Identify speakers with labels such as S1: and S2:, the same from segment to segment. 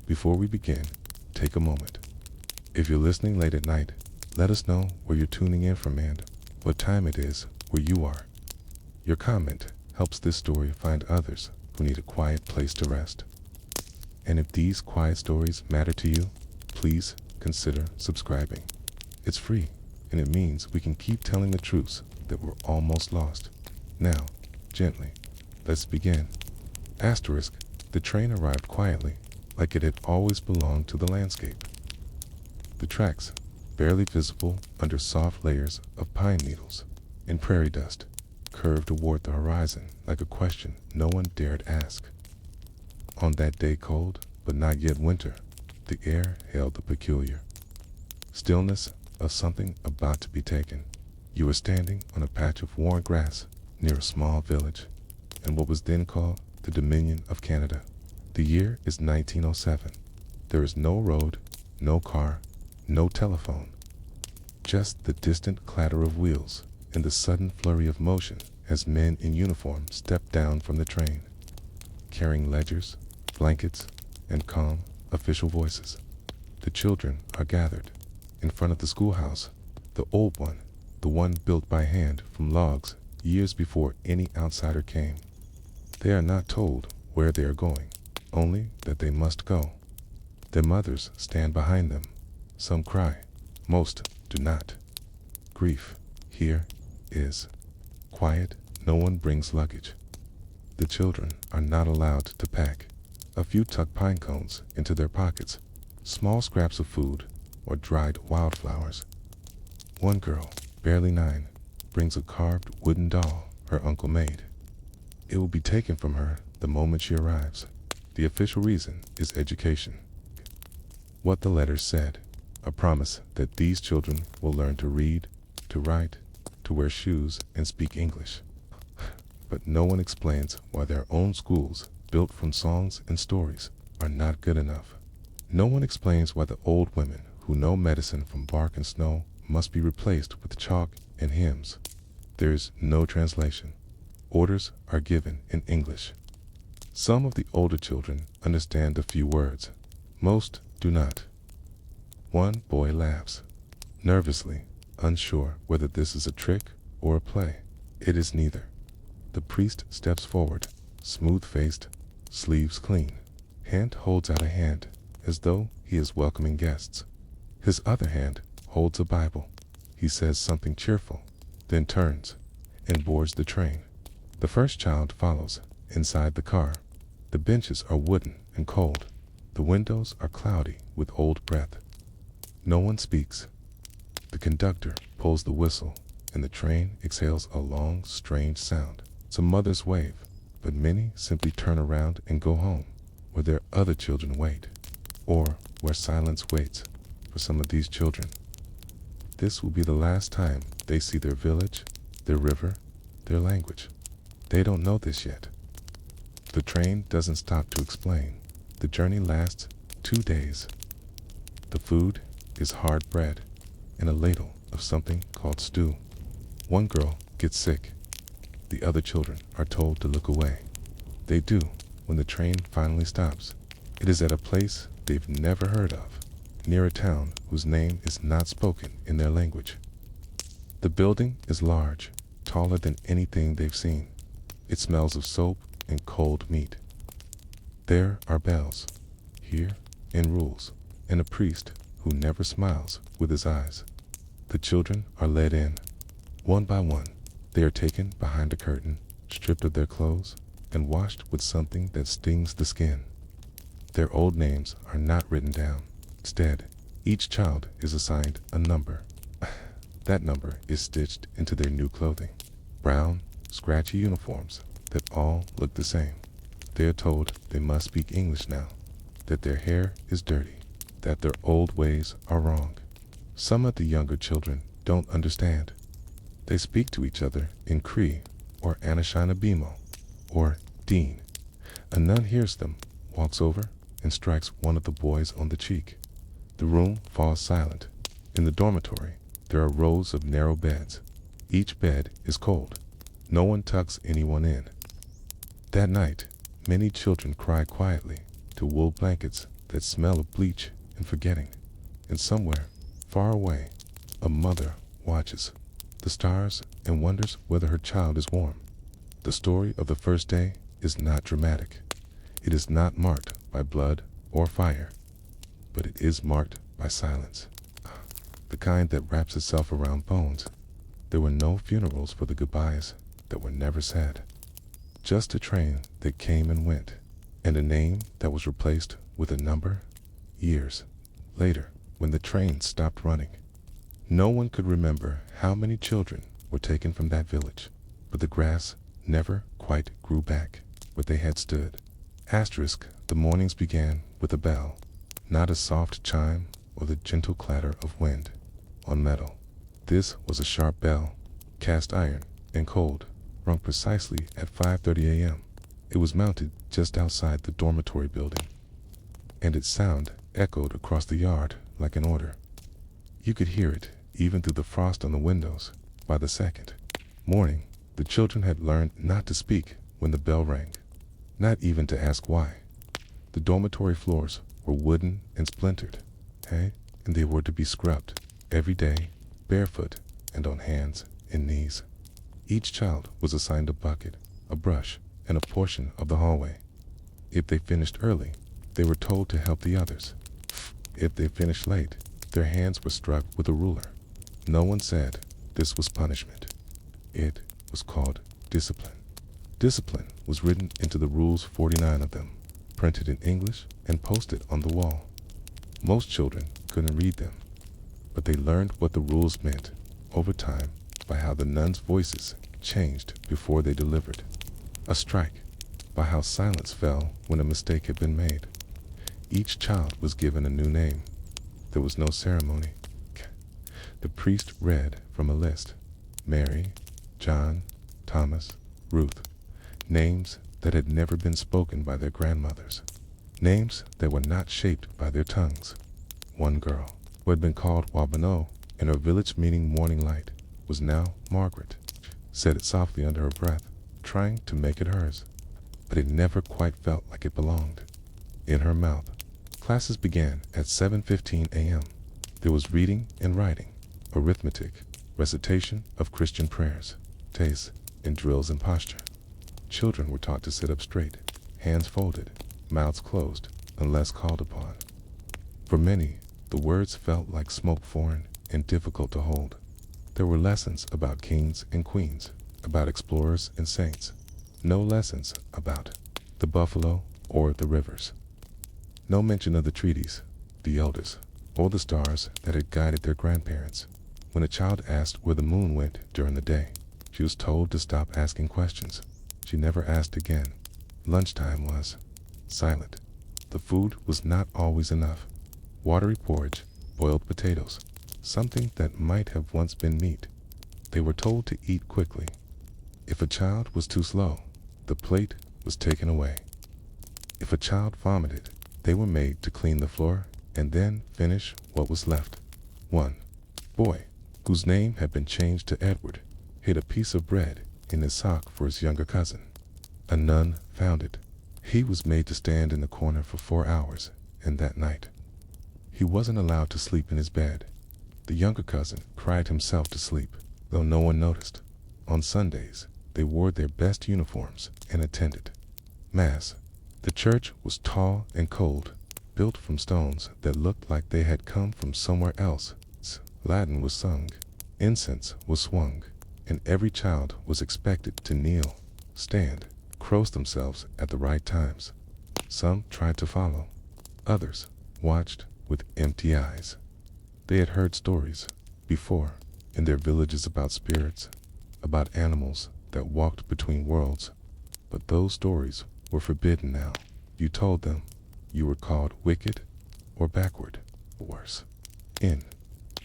S1: Before we begin, take a moment. If you're listening late at night, let us know where you're tuning in from and what time it is where you are. Your comment helps this story find others who need a quiet place to rest. And if these quiet stories matter to you, please consider subscribing. It's free, and it means we can keep telling the truths that were almost lost. Now, gently, let's begin. Asterisk, the train arrived quietly, like it had always belonged to the landscape. The tracks, barely visible under soft layers of pine needles and prairie dust, curved toward the horizon like a question no one dared ask. On that day cold, but not yet winter, the air held the peculiar stillness of something about to be taken. You were standing on a patch of worn grass near a small village in what was then called the Dominion of Canada. The year is 1907. There is no road, no car, no telephone. Just the distant clatter of wheels and the sudden flurry of motion as men in uniform step down from the train, carrying ledgers, blankets, and calm, official voices. The children are gathered in front of the schoolhouse, the old one, the one built by hand from logs years before any outsider came. They are not told where they are going, only that they must go. Their mothers stand behind them. Some cry, most do not. Grief here is quiet. No one brings luggage. The children are not allowed to pack. A few tuck pine cones into their pockets, small scraps of food or dried wildflowers. One girl, barely 9, brings a carved wooden doll her uncle made. It will be taken from her the moment she arrives. The official reason is education. What the letters said, a promise that these children will learn to read, to write, to wear shoes and speak English. But no one explains why their own schools, built from songs and stories, are not good enough. No one explains why the old women who know medicine from bark and snow must be replaced with chalk and hymns. There is no translation. Orders are given in English. Some of the older children understand a few words. Most do not. One boy laughs, nervously, unsure whether this is a trick or a play. It is neither. The priest steps forward, smooth-faced, sleeves clean. Hand holds out a hand, as though he is welcoming guests. His other hand holds a Bible. He says something cheerful, then turns and boards the train. The first child follows, inside the car. The benches are wooden and cold. The windows are cloudy with old breath. No one speaks. The conductor pulls the whistle, and the train exhales a long, strange sound. Some mothers wave, but many simply turn around and go home, where their other children wait, or where silence waits for some of these children. This will be the last time they see their village, their river, their language. They don't know this yet. The train doesn't stop to explain. The journey lasts 2 days. The food is hard bread and a ladle of something called stew. One girl gets sick. The other children are told to look away. They do when the train finally stops. It is at a place they've never heard of, near a town whose name is not spoken in their language. The building is large, taller than anything they've seen. It smells of soap and cold meat. There are bells, here, and rules, and a priest who never smiles with his eyes. The children are led in. One by one, they are taken behind a curtain, stripped of their clothes, and washed with something that stings the skin. Their old names are not written down. Instead, each child is assigned a number. That number is stitched into their new clothing. Brown, scratchy uniforms that all look the same. They are told they must speak English now, that their hair is dirty, that their old ways are wrong. Some of the younger children don't understand. They speak to each other in Cree or Anishinabemo or Dean. A nun hears them, walks over, and strikes one of the boys on the cheek. The room falls silent. In the dormitory, there are rows of narrow beds. Each bed is cold. No one tucks anyone in. That night, many children cry quietly to wool blankets that smell of bleach and forgetting. And somewhere, far away, a mother watches the stars and wonders whether her child is warm. The story of the first day is not dramatic. It is not marked by blood or fire, but it is marked by silence. The kind that wraps itself around bones. There were no funerals for the goodbyes that were never said. Just a train that came and went, and a name that was replaced with a number. Years later, when the train stopped running, no one could remember how many children were taken from that village, but the grass never quite grew back where they had stood. Asterisk, the mornings began with a bell, not a soft chime or the gentle clatter of wind on metal. This was a sharp bell, cast iron and cold, rung precisely at 5:30 a.m. It was mounted just outside the dormitory building, and its sound echoed across the yard like an order. You could hear it even through the frost on the windows. By the second morning, the children had learned not to speak when the bell rang, not even to ask why. The dormitory floors were wooden and splintered, and they were to be scrubbed every day, barefoot and on hands and knees. Each child was assigned a bucket, a brush, and a portion of the hallway. If they finished early, they were told to help the others. If they finished late, their hands were struck with a ruler. No one said this was punishment. It was called discipline. Discipline was written into the rules, 49 of them, printed in English and posted on the wall. Most children couldn't read them, but they learned what the rules meant over time by how the nuns' voices changed before they delivered a strike, by how silence fell when a mistake had been made. Each child was given a new name. There was no ceremony. The priest read from a list: Mary, John, Thomas, Ruth, names that had never been spoken by their grandmothers, names that were not shaped by their tongues. One girl, who had been called Wabano in her village meaning morning light, was now Margaret. Said it softly under her breath, trying to make it hers, but it never quite felt like it belonged in her mouth. Classes began at 7:15 a.m. There was reading and writing, arithmetic, recitation of Christian prayers, tastes, and drills in posture. Children were taught to sit up straight, hands folded, mouths closed, unless called upon. For many, the words felt like smoke, foreign and difficult to hold. There were lessons about kings and queens, about explorers and saints. No lessons about the buffalo or the rivers. No mention of the treaties, the elders, or the stars that had guided their grandparents. When a child asked where the moon went during the day, she was told to stop asking questions. She never asked again. Lunchtime was silent. The food was not always enough. Watery porridge, boiled potatoes, something that might have once been meat. They were told to eat quickly. If a child was too slow, the plate was taken away. If a child vomited, they were made to clean the floor and then finish what was left. One boy, whose name had been changed to Edward, hid a piece of bread in his sock for his younger cousin. A nun found it. He was made to stand in the corner for 4 hours, and that night, he wasn't allowed to sleep in his bed. The younger cousin cried himself to sleep, though no one noticed. On Sundays, they wore their best uniforms and attended Mass. The church was tall and cold, built from stones that looked like they had come from somewhere else. Latin was sung, incense was swung, and every child was expected to kneel, stand, cross themselves at the right times. Some tried to follow. Others watched with empty eyes. They had heard stories before in their villages about spirits, about animals that walked between worlds, but those stories were forbidden now. You told them, you were called wicked or backward, or worse. In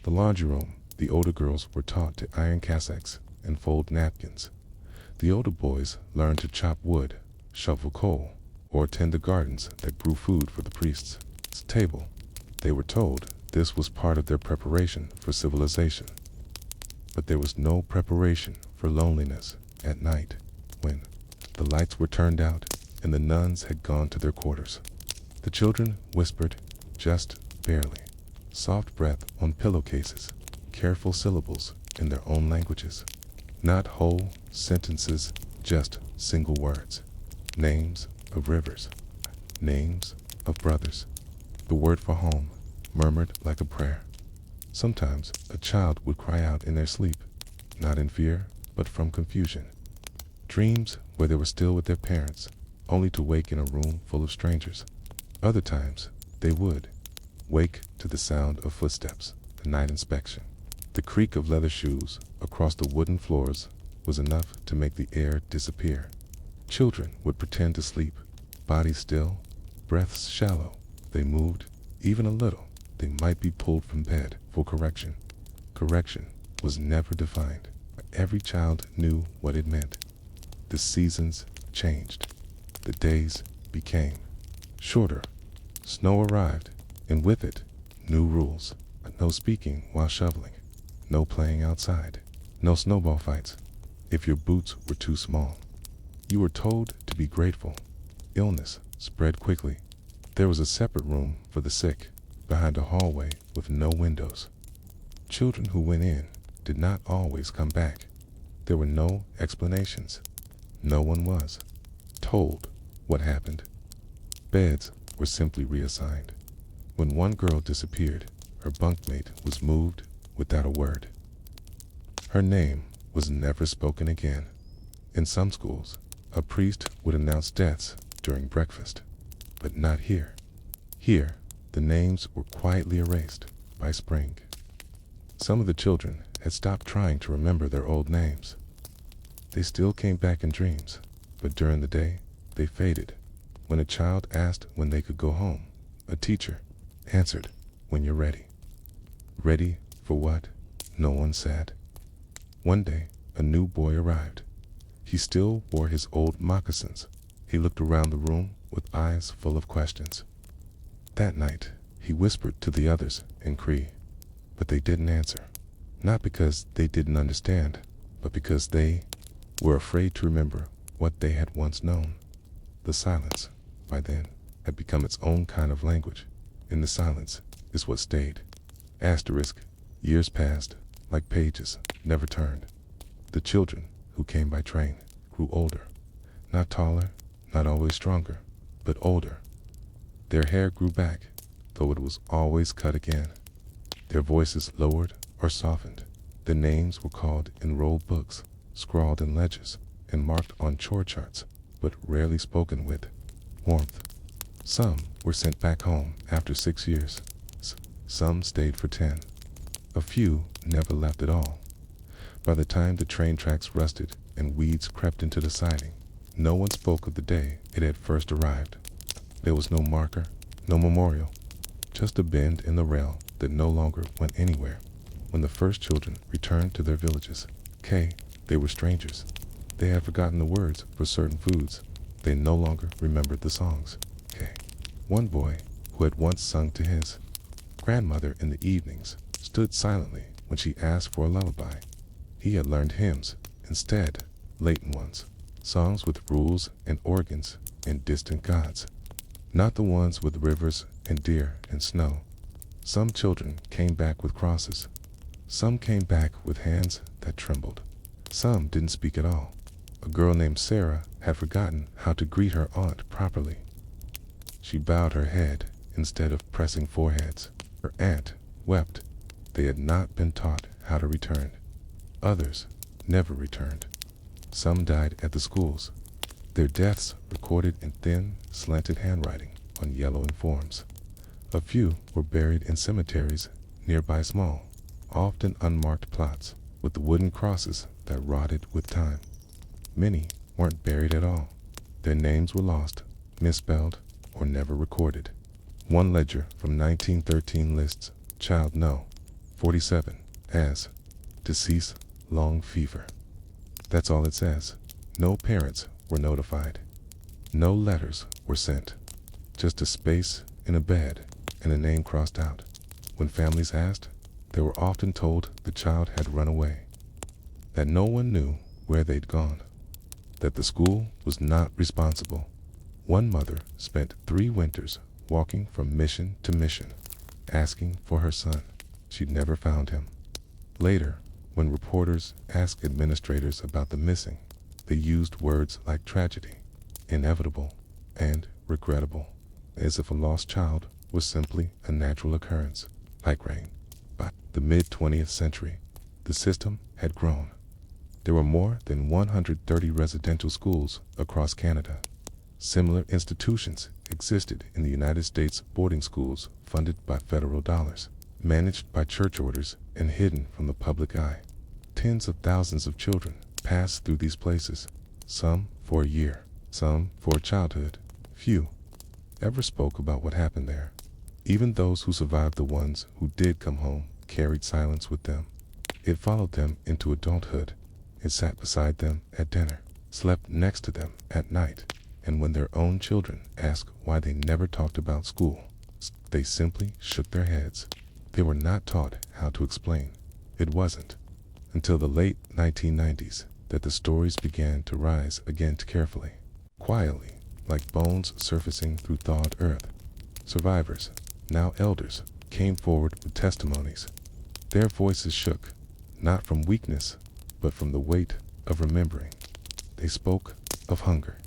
S1: the laundry room, the older girls were taught to iron cassocks and fold napkins. The older boys learned to chop wood, shovel coal, or tend the gardens that grew food for the priest's table. They were told this was part of their preparation for civilization. But there was no preparation for loneliness at night, when the lights were turned out and the nuns had gone to their quarters. The children whispered, just barely. Soft breath on pillowcases, careful syllables in their own languages. Not whole sentences, just single words. Names of rivers, names of brothers. The word for home, murmured like a prayer. Sometimes a child would cry out in their sleep, not in fear, but from confusion. Dreams where they were still with their parents, only to wake in a room full of strangers. Other times, they would wake to the sound of footsteps, the night inspection. The creak of leather shoes across the wooden floors was enough to make the air disappear. Children would pretend to sleep, bodies still, breaths shallow. They moved, even a little. They might be pulled from bed for correction. Correction was never defined, but every child knew what it meant. The seasons changed. The days became shorter. Snow arrived, and with it, new rules. No speaking while shoveling. No playing outside. No snowball fights if your boots were too small. You were told to be grateful. Illness spread quickly. There was a separate room for the sick, behind a hallway with no windows. Children who went in did not always come back. There were no explanations. No one was told what happened. Beds were simply reassigned. When one girl disappeared, her bunkmate was moved without a word. Her name was never spoken again. In some schools, a priest would announce deaths during breakfast, but not here. Here, the names were quietly erased by spring. Some of the children had stopped trying to remember their old names. They still came back in dreams, but during the day, they faded. When a child asked when they could go home, a teacher answered, "When you're ready." Ready for what? No one said. One day, a new boy arrived. He still wore his old moccasins. He looked around the room with eyes full of questions. That night, he whispered to the others in Cree, but they didn't answer. Not because they didn't understand, but because they were afraid to remember what they had once known. The silence, by then, had become its own kind of language. In the silence is what stayed. Asterisk, years passed, like pages, never turned. The children who came by train grew older. Not taller, not always stronger, but older. Their hair grew back, though it was always cut again. Their voices lowered or softened. Their names were called in roll books, scrawled in ledgers, and marked on chore charts, but rarely spoken with warmth. Some were sent back home after 6 years. Some stayed for 10. A few never left at all. By the time the train tracks rusted and weeds crept into the siding, no one spoke of the day it had first arrived. There was no marker, no memorial, just a bend in the rail that no longer went anywhere. When the first children returned to their villages, they were strangers. They had forgotten the words for certain foods. They no longer remembered the songs. One boy, who had once sung to his grandmother in the evenings, stood silently when she asked for a lullaby. He had learned hymns instead, latent ones, songs with rules and organs and distant gods, not the ones with rivers and deer and snow. Some children came back with crosses. Some came back with hands that trembled. Some didn't speak at all. A girl named Sarah had forgotten how to greet her aunt properly. She bowed her head instead of pressing foreheads. Her aunt wept. They had not been taught how to return. Others never returned. Some died at the schools, their deaths recorded in thin, slanted handwriting on yellowing forms. A few were buried in cemeteries nearby, small, often unmarked plots with the wooden crosses that rotted with time. Many weren't buried at all. Their names were lost, misspelled, or never recorded. One ledger from 1913 lists child No. 47 as deceased, long fever. That's all it says. No parents were notified. No letters were sent. Just a space in a bed and a name crossed out. When families asked, they were often told the child had run away, that no one knew where they'd gone, that the school was not responsible. One mother spent 3 winters walking from mission to mission, asking for her son. She'd never found him. Later, when reporters asked administrators about the missing, they used words like tragedy, inevitable, and regrettable, as if a lost child was simply a natural occurrence, like rain. By the mid-20th century, the system had grown. There were more than 130 residential schools across Canada. Similar institutions existed in the United States, boarding schools funded by federal dollars, managed by church orders and hidden from the public eye. Tens of thousands of children passed through these places, some for a year, some for a childhood. Few ever spoke about what happened there. Even those who survived, the ones who did come home, carried silence with them. It followed them into adulthood. It sat beside them at dinner, slept next to them at night, and when their own children asked why they never talked about school, they simply shook their heads. They were not taught how to explain. It wasn't until the late 1990s that the stories began to rise again, carefully, quietly, like bones surfacing through thawed earth. Survivors, now elders, came forward with testimonies. Their voices shook, not from weakness, but from the weight of remembering. They spoke of hunger,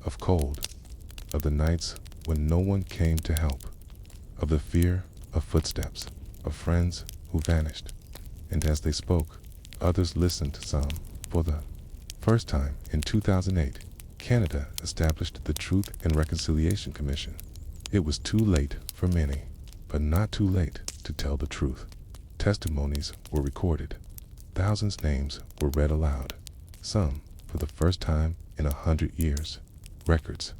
S1: of cold, of the nights when no one came to help, of the fear of footsteps, of friends who vanished. And as they spoke, others listened. Some, for the first time in 2008, Canada established the Truth and Reconciliation Commission. It was too late for many, but not too late to tell the truth. Testimonies were recorded. Thousands' names were read aloud, some for the first time in 100 years. Records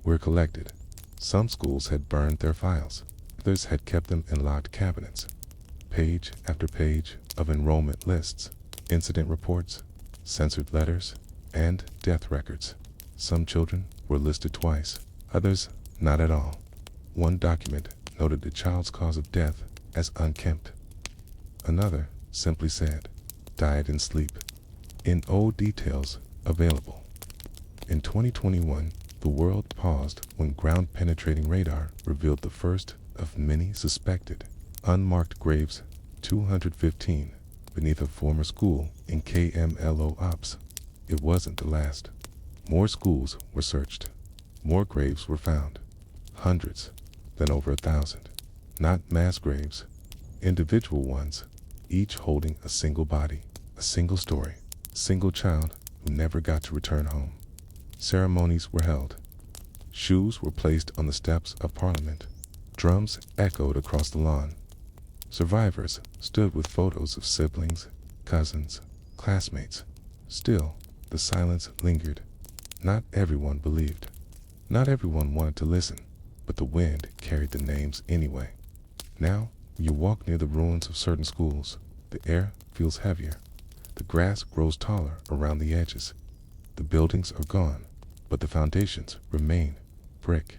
S1: were collected. Some schools had burned their files. Others had kept them in locked cabinets. Page after page of enrollment lists, incident reports, censored letters, and death records. Some children were listed twice, others not at all. One document noted the child's cause of death as unkempt. Another simply said, died in sleep. No details available. In 2021, the world paused when ground-penetrating radar revealed the first of many suspected unmarked graves, 215, beneath a former school in KMLO Ops. It wasn't the last. More schools were searched. More graves were found. Hundreds, then over 1,000. Not mass graves, individual ones, each holding a single body, a single story, a single child who never got to return home. Ceremonies were held. Shoes were placed on the steps of Parliament. Drums echoed across the lawn. Survivors stood with photos of siblings, cousins, classmates. Still, the silence lingered. Not everyone believed. Not everyone wanted to listen, but the wind carried the names anyway. Now, when you walk near the ruins of certain schools, the air feels heavier. The grass grows taller around the edges. The buildings are gone, but the foundations remain. Brick,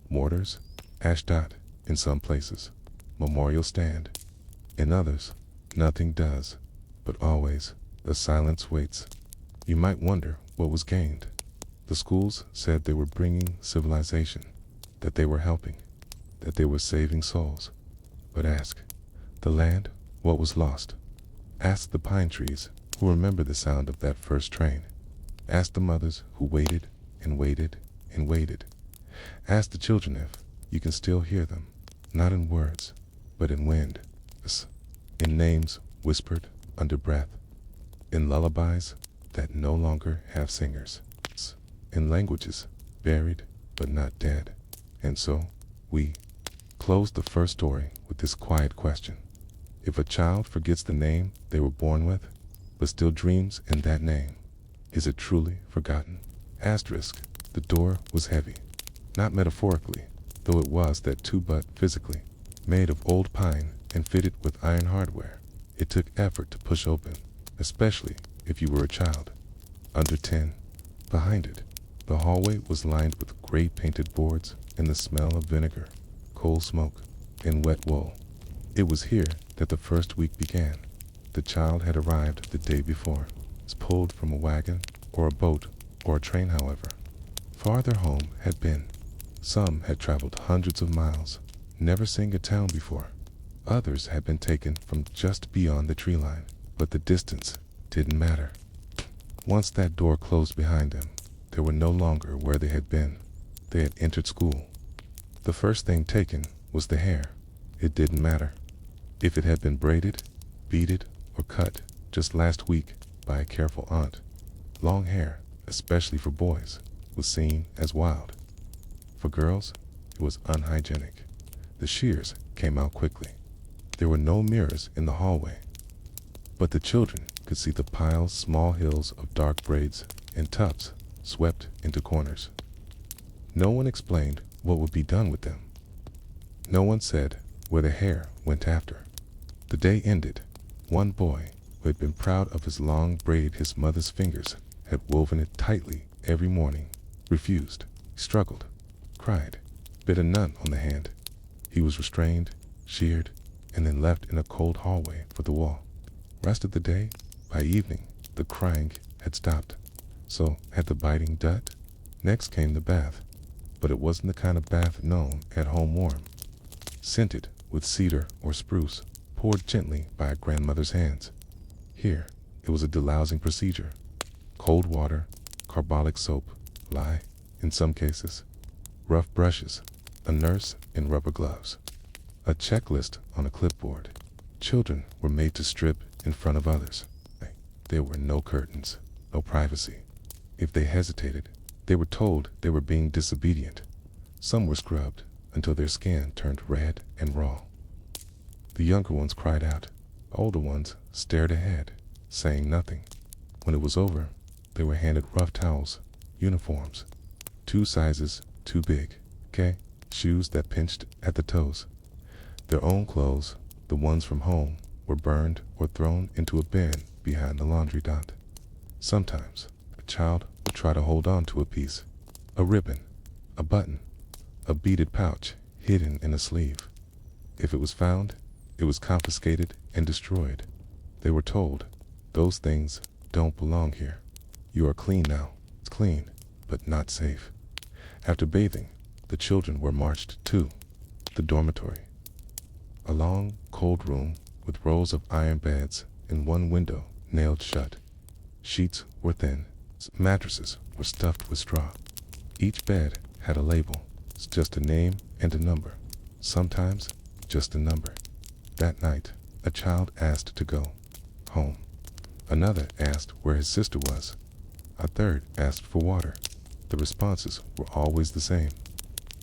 S1: mortars, ashdot in some places, memorials stand. In others, nothing does, but always the silence waits. You might wonder what was gained. The schools said they were bringing civilization, that they were helping, that they were saving souls. But ask the land what was lost. Ask the pine trees who remember the sound of that first train. Ask the mothers who waited and waited and waited. Ask the children if you can still hear them, not in words, but in wind, in names whispered under breath, in lullabies that no longer have singers, in languages buried but not dead. And so, we close the first story with this quiet question. If a child forgets the name they were born with, but still dreams in that name, is it truly forgotten? Asterisk, the door was heavy. Not metaphorically, though it was that too, but physically. Made of old pine and fitted with iron hardware, it took effort to push open, especially if you were a child under 10. Behind it, the hallway was lined with gray painted boards and the smell of vinegar, coal smoke, and wet wool. It was here that the first week began. The child had arrived the day before, was pulled from a wagon or a boat or a train, however. Farther home had been Some had traveled hundreds of miles, never seeing a town before. Others had been taken from just beyond the tree line, but the distance didn't matter. Once that door closed behind them, they were no longer where they had been. They had entered school. The first thing taken was the hair. It didn't matter if it had been braided, beaded, or cut just last week by a careful aunt. Long hair, especially for boys, was seen as wild. For girls, it was unhygienic. The shears came out quickly. There were no mirrors in the hallway, but the children could see the piles, small hills of dark braids and tufts swept into corners. No one explained what would be done with them. No one said where the hair went after. The day ended. One boy, who had been proud of his long braid his mother's fingers had woven it tightly every morning, refused, struggled, cried, bit a nun on the hand. He was restrained, sheared, and then left in a cold hallway for the wall. Rest of the day, by evening, the crying had stopped. So had the biting done. Next came the bath, but it wasn't the kind of bath known at home warm. Scented with cedar or spruce, poured gently by a grandmother's hands. Here, it was a delousing procedure. Cold water, carbolic soap, lye, in some cases, rough brushes, a nurse in rubber gloves, a checklist on a clipboard. Children were made to strip in front of others. There were no curtains, no privacy. If they hesitated, they were told they were being disobedient. Some were scrubbed until their skin turned red and raw. The younger ones cried out. The older ones stared ahead, saying nothing. When it was over, they were handed rough towels, uniforms, 2 sizes too big, shoes that pinched at the toes. Their own clothes, the ones from home, were burned or thrown into a bin behind the laundry dot. Sometimes, a child would try to hold on to a piece, a ribbon, a button, a beaded pouch hidden in a sleeve. If it was found, it was confiscated and destroyed. They were told, those things don't belong here. You are clean now. It's clean, but not safe. After bathing, the children were marched to the dormitory. A long, cold room with rows of iron beds and one window nailed shut. Sheets were thin. Mattresses were stuffed with straw. Each bed had a label. It's just a name and a number. Sometimes just a number. That night, a child asked to go home. Another asked where his sister was. A third asked for water. The responses were always the same.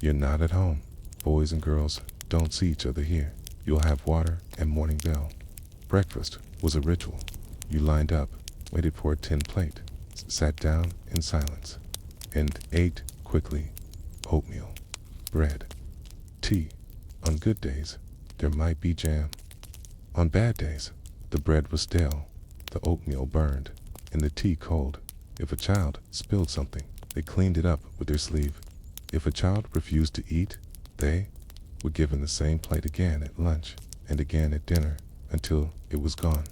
S1: You're not at home. Boys and girls don't see each other here. You'll have water and morning bell. Breakfast was a ritual. You lined up, waited for a tin plate, sat down in silence, and ate quickly. Oatmeal, bread, tea. On good days, there might be jam. On bad days, the bread was stale, the oatmeal burned, and the tea cold. If a child spilled something, they cleaned it up with their sleeve. If a child refused to eat, they were given the same plate again at lunch and again at dinner until it was gone.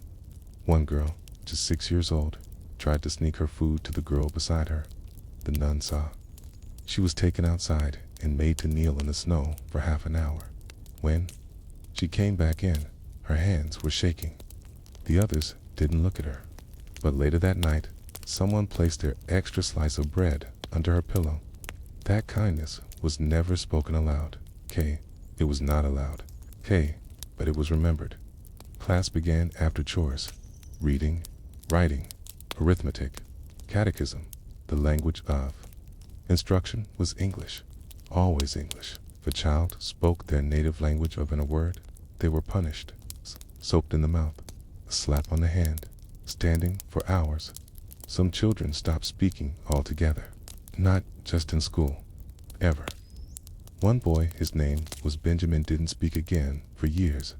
S1: One girl, just 6 years old, tried to sneak her food to the girl beside her. The nun saw. She was taken outside and made to kneel in the snow for half an hour. When she came back in, her hands were shaking. The others didn't look at her. But later that night, someone placed their extra slice of bread under her pillow. That kindness was never spoken aloud. It was not allowed. But it was remembered. Class began after chores. Reading, writing, arithmetic, catechism, the language of. Instruction was English, always English. If a child spoke their native language of a word, they were punished. Soaped in the mouth, a slap on the hand, standing for hours. Some children stopped speaking altogether, not just in school, ever. One boy, his name was Benjamin, didn't speak again for years.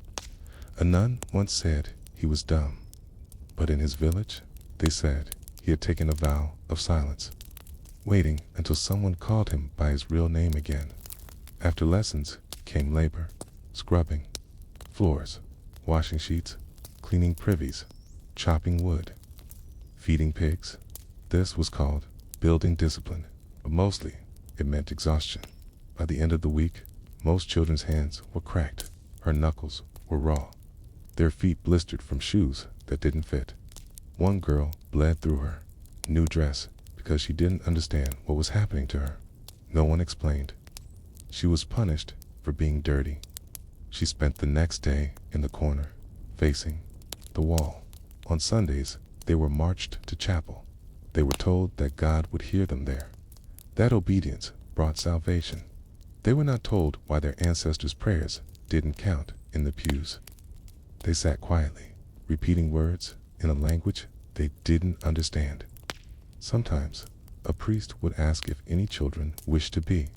S1: A nun once said he was dumb, but in his village, they said he had taken a vow of silence, waiting until someone called him by his real name again. After lessons came labor, scrubbing floors, washing sheets, cleaning privies, chopping wood, feeding pigs. This was called building discipline, but mostly it meant exhaustion. By the end of the week, most children's hands were cracked, her knuckles were raw, their feet blistered from shoes that didn't fit. One girl bled through her new dress because she didn't understand what was happening to her. No one explained. She was punished for being dirty. She spent the next day in the corner, facing the wall. On Sundays, they were marched to chapel. They were told that God would hear them there. That obedience brought salvation. They were not told why their ancestors' prayers didn't count in the pews. They sat quietly, repeating words in a language they didn't understand. Sometimes, a priest would ask if any children wished to be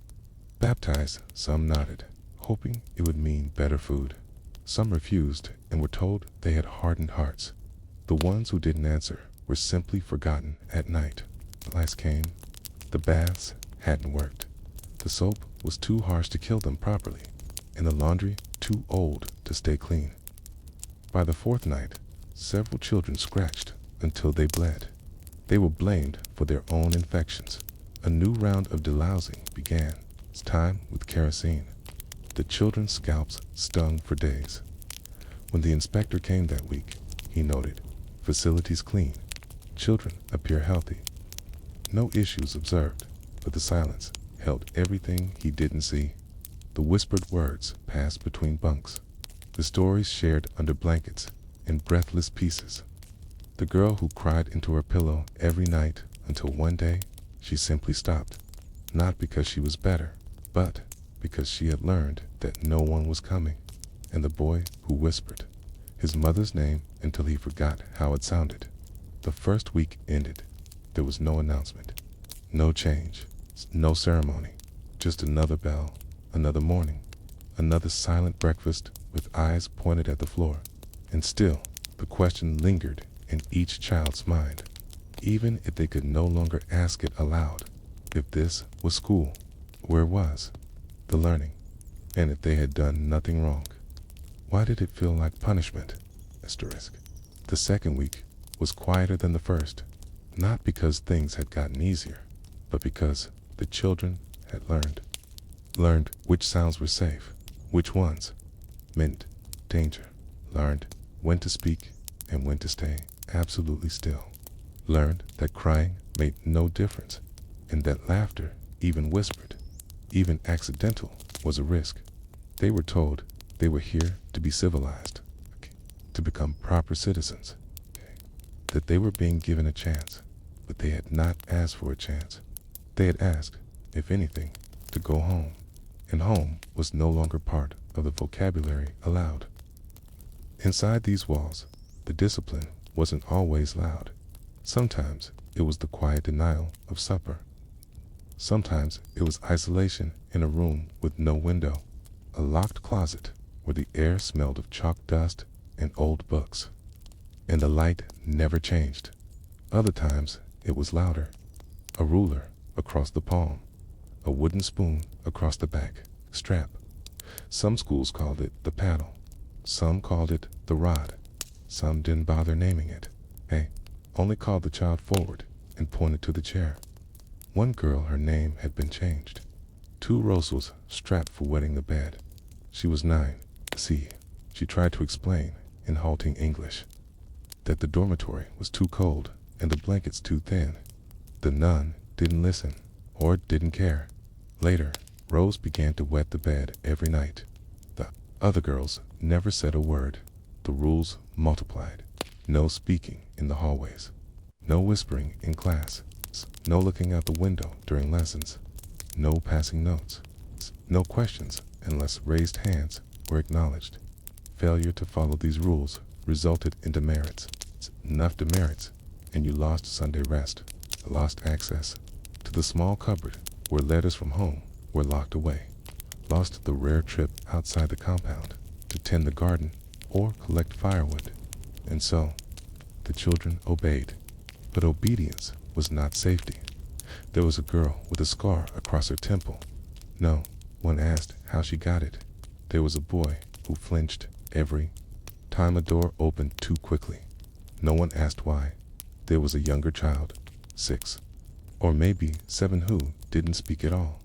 S1: baptized. Some nodded, hoping it would mean better food. Some refused and were told they had hardened hearts. The ones who didn't answer were simply forgotten at night. Lice came. The baths hadn't worked. The soap was too harsh to kill them properly, and the laundry too old to stay clean. By the fourth night, several children scratched until they bled. They were blamed for their own infections. A new round of delousing began, this time with kerosene. The children's scalps stung for days. When the inspector came that week, he noted, "Facilities clean. Children appear healthy." No issues observed, but the silence held everything he didn't see. The whispered words passed between bunks. The stories shared under blankets in breathless pieces. The girl who cried into her pillow every night until one day she simply stopped. Not because she was better, but because she had learned that no one was coming. And the boy who whispered his mother's name until he forgot how it sounded. The first week ended. There was no announcement, no change, no ceremony, just another bell, another morning, another silent breakfast with eyes pointed at the floor. And still, the question lingered in each child's mind, even if they could no longer ask it aloud. If this was school, where was the learning? And if they had done nothing wrong, why did it feel like punishment? Asterisk. The second week was quieter than the first, not because things had gotten easier, but because the children had learned which sounds were safe, which ones meant danger, learned when to speak and when to stay absolutely still, learned that crying made no difference, and that laughter, even whispered, even accidental, was a risk. They were told they were here to be civilized, to become proper citizens, that they were being given a chance, but they had not asked for a chance. They had asked, if anything, to go home, and home was no longer part of the vocabulary allowed. Inside these walls, the discipline wasn't always loud. Sometimes it was the quiet denial of supper. Sometimes it was isolation in a room with no window, a locked closet where the air smelled of chalk dust and old books, and the light never changed. Other times it was louder, a ruler across the palm, a wooden spoon across the back strap. Some schools called it the paddle, some called it the rod, some didn't bother naming it. Hey, only called the child forward and pointed to the chair. One girl, her name had been changed. 2 rosals strapped for wetting the bed. She was 9. See, she tried to explain in halting English that the dormitory was too cold and the blankets too thin. The nun didn't listen or didn't care. Later, Rose began to wet the bed every night. The other girls never said a word. The rules multiplied. No speaking in the hallways, no whispering in class, no looking out the window during lessons, no passing notes, no questions unless raised hands were acknowledged. Failure to follow these rules resulted in demerits. Enough demerits, and you lost Sunday rest, lost access to the small cupboard where letters from home were locked away, lost the rare trip outside the compound to tend the garden or collect firewood. And so, the children obeyed. But obedience was not safety. There was a girl with a scar across her temple. No one asked how she got it. There was a boy who flinched every time a door opened too quickly. No one asked why. There was a younger child, 6, or maybe 7, who didn't speak at all.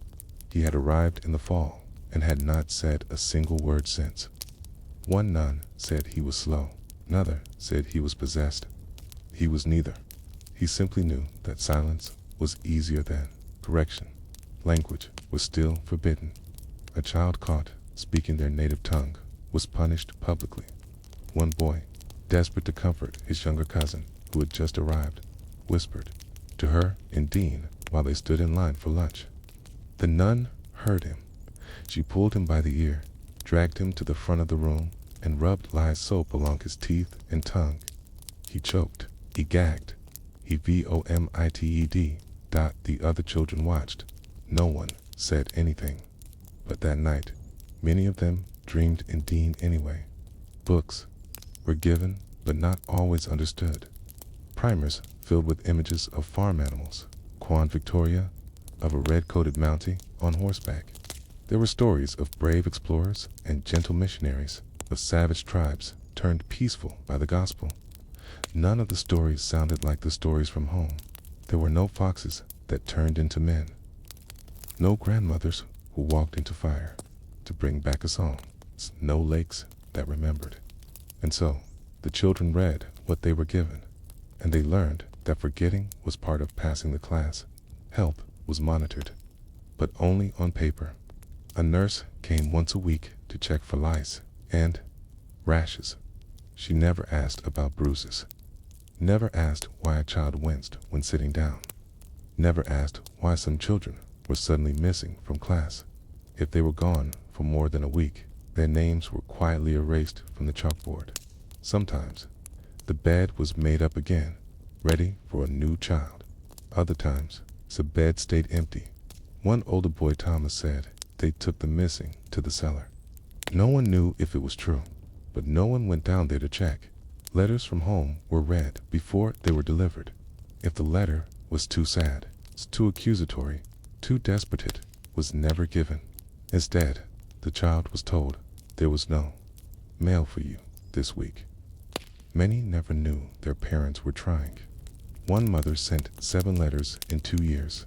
S1: He had arrived in the fall and had not said a single word since. One nun said he was slow. Another said he was possessed. He was neither. He simply knew that silence was easier than correction. Language was still forbidden. A child caught speaking their native tongue was punished publicly. One boy, desperate to comfort his younger cousin who had just arrived, whispered to her in Dean while they stood in line for lunch. The nun heard him. She pulled him by the ear, dragged him to the front of the room, and rubbed lye soap along his teeth and tongue. He choked. He gagged. He vomited. The other children watched. No one said anything. But that night, many of them dreamed in Dean anyway. Books were given, but not always understood. Primers filled with images of farm animals, Queen Victoria, of a red-coated Mountie on horseback. There were stories of brave explorers and gentle missionaries, of savage tribes turned peaceful by the gospel. None of the stories sounded like the stories from home. There were no foxes that turned into men. No grandmothers who walked into fire to bring back a song. No lakes that remembered. And so, the children read what they were given, and they learned that forgetting was part of passing the class. Help was monitored, but only on paper. A nurse came once a week to check for lice and rashes. She never asked about bruises. Never asked why a child winced when sitting down. Never asked why some children were suddenly missing from class. If they were gone for more than a week, their names were quietly erased from the chalkboard. Sometimes, the bed was made up again, ready for a new child. Other times, the bed stayed empty. One older boy, Thomas, said they took the missing to the cellar. No one knew if it was true, but no one went down there to check. Letters from home were read before they were delivered. If the letter was too sad, too accusatory, too desperate, it was never given. Instead, the child was told there was no mail for you this week. Many never knew their parents were trying. One mother sent 7 letters in 2 years.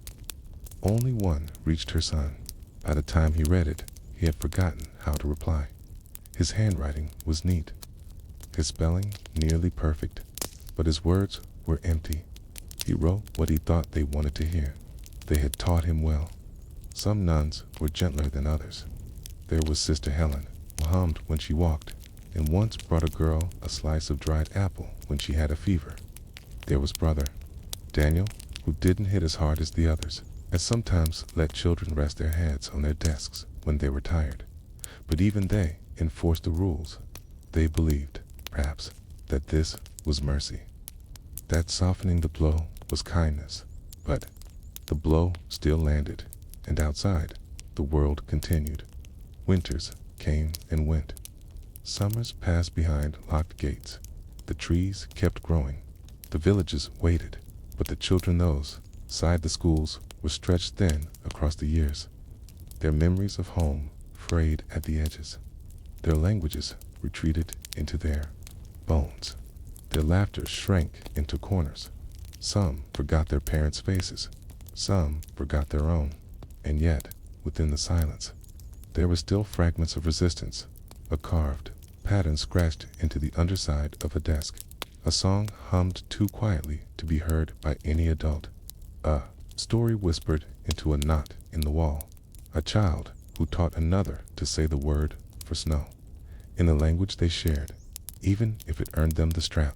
S1: Only one reached her son. By the time he read it, he had forgotten how to reply. His handwriting was neat, his spelling nearly perfect, but his words were empty. He wrote what he thought they wanted to hear. They had taught him well. Some nuns were gentler than others. There was Sister Helen, who hummed when she walked, and once brought a girl a slice of dried apple when she had a fever. There was Brother Daniel, who didn't hit as hard as the others, and sometimes let children rest their heads on their desks when they were tired. But even they enforced the rules. They believed, perhaps, that this was mercy, that softening the blow was kindness. But the blow still landed, and outside, the world continued. Winters came and went. Summers passed behind locked gates. The trees kept growing. The villages waited, but the children those side the schools were stretched thin across the years. Their memories of home frayed at the edges. Their languages retreated into their bones. Their laughter shrank into corners. Some forgot their parents' faces. Some forgot their own. And yet, within the silence, there were still fragments of resistance. A carved pattern scratched into the underside of a desk. A song hummed too quietly to be heard by any adult. A story whispered into a knot in the wall. A child who taught another to say the word for snow in the language they shared, even if it earned them the strap.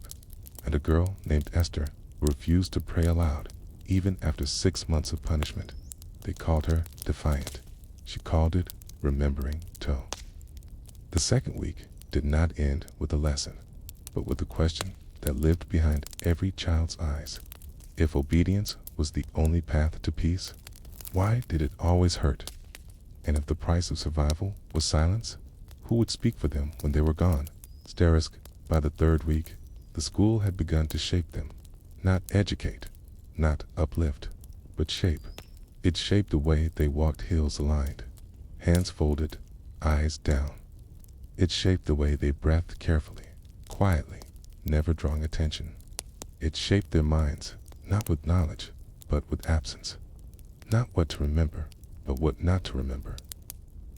S1: And a girl named Esther who refused to pray aloud, even after 6 months of punishment. They called her defiant. She called it remembering toe. The second week did not end with a lesson, but with a question that lived behind every child's eyes. If obedience was the only path to peace, why did it always hurt? And if the price of survival was silence, who would speak for them when they were gone? Sterisk, by the 3rd week, the school had begun to shape them. Not educate, not uplift, but shape. It shaped the way they walked heels aligned, hands folded, eyes down. It shaped the way they breathed carefully, quietly, never drawing attention. It shaped their minds, not with knowledge, but with absence. Not what to remember, but what not to remember.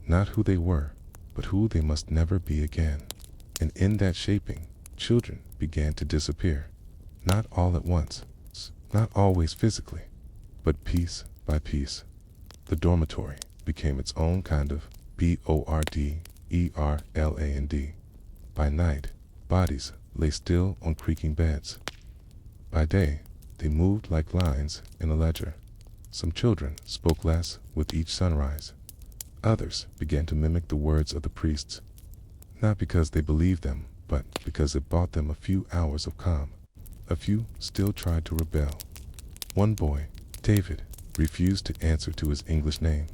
S1: Not who they were, but who they must never be again. And in that shaping, children began to disappear. Not all at once, not always physically, but piece by piece. The dormitory became its own kind of borderland. By night, bodies lay still on creaking beds. By day, they moved like lines in a ledger. Some children spoke less with each sunrise. Others began to mimic the words of the priests, not because they believed them, but because it bought them a few hours of calm. A few still tried to rebel. One boy, David, refused to answer to his English name.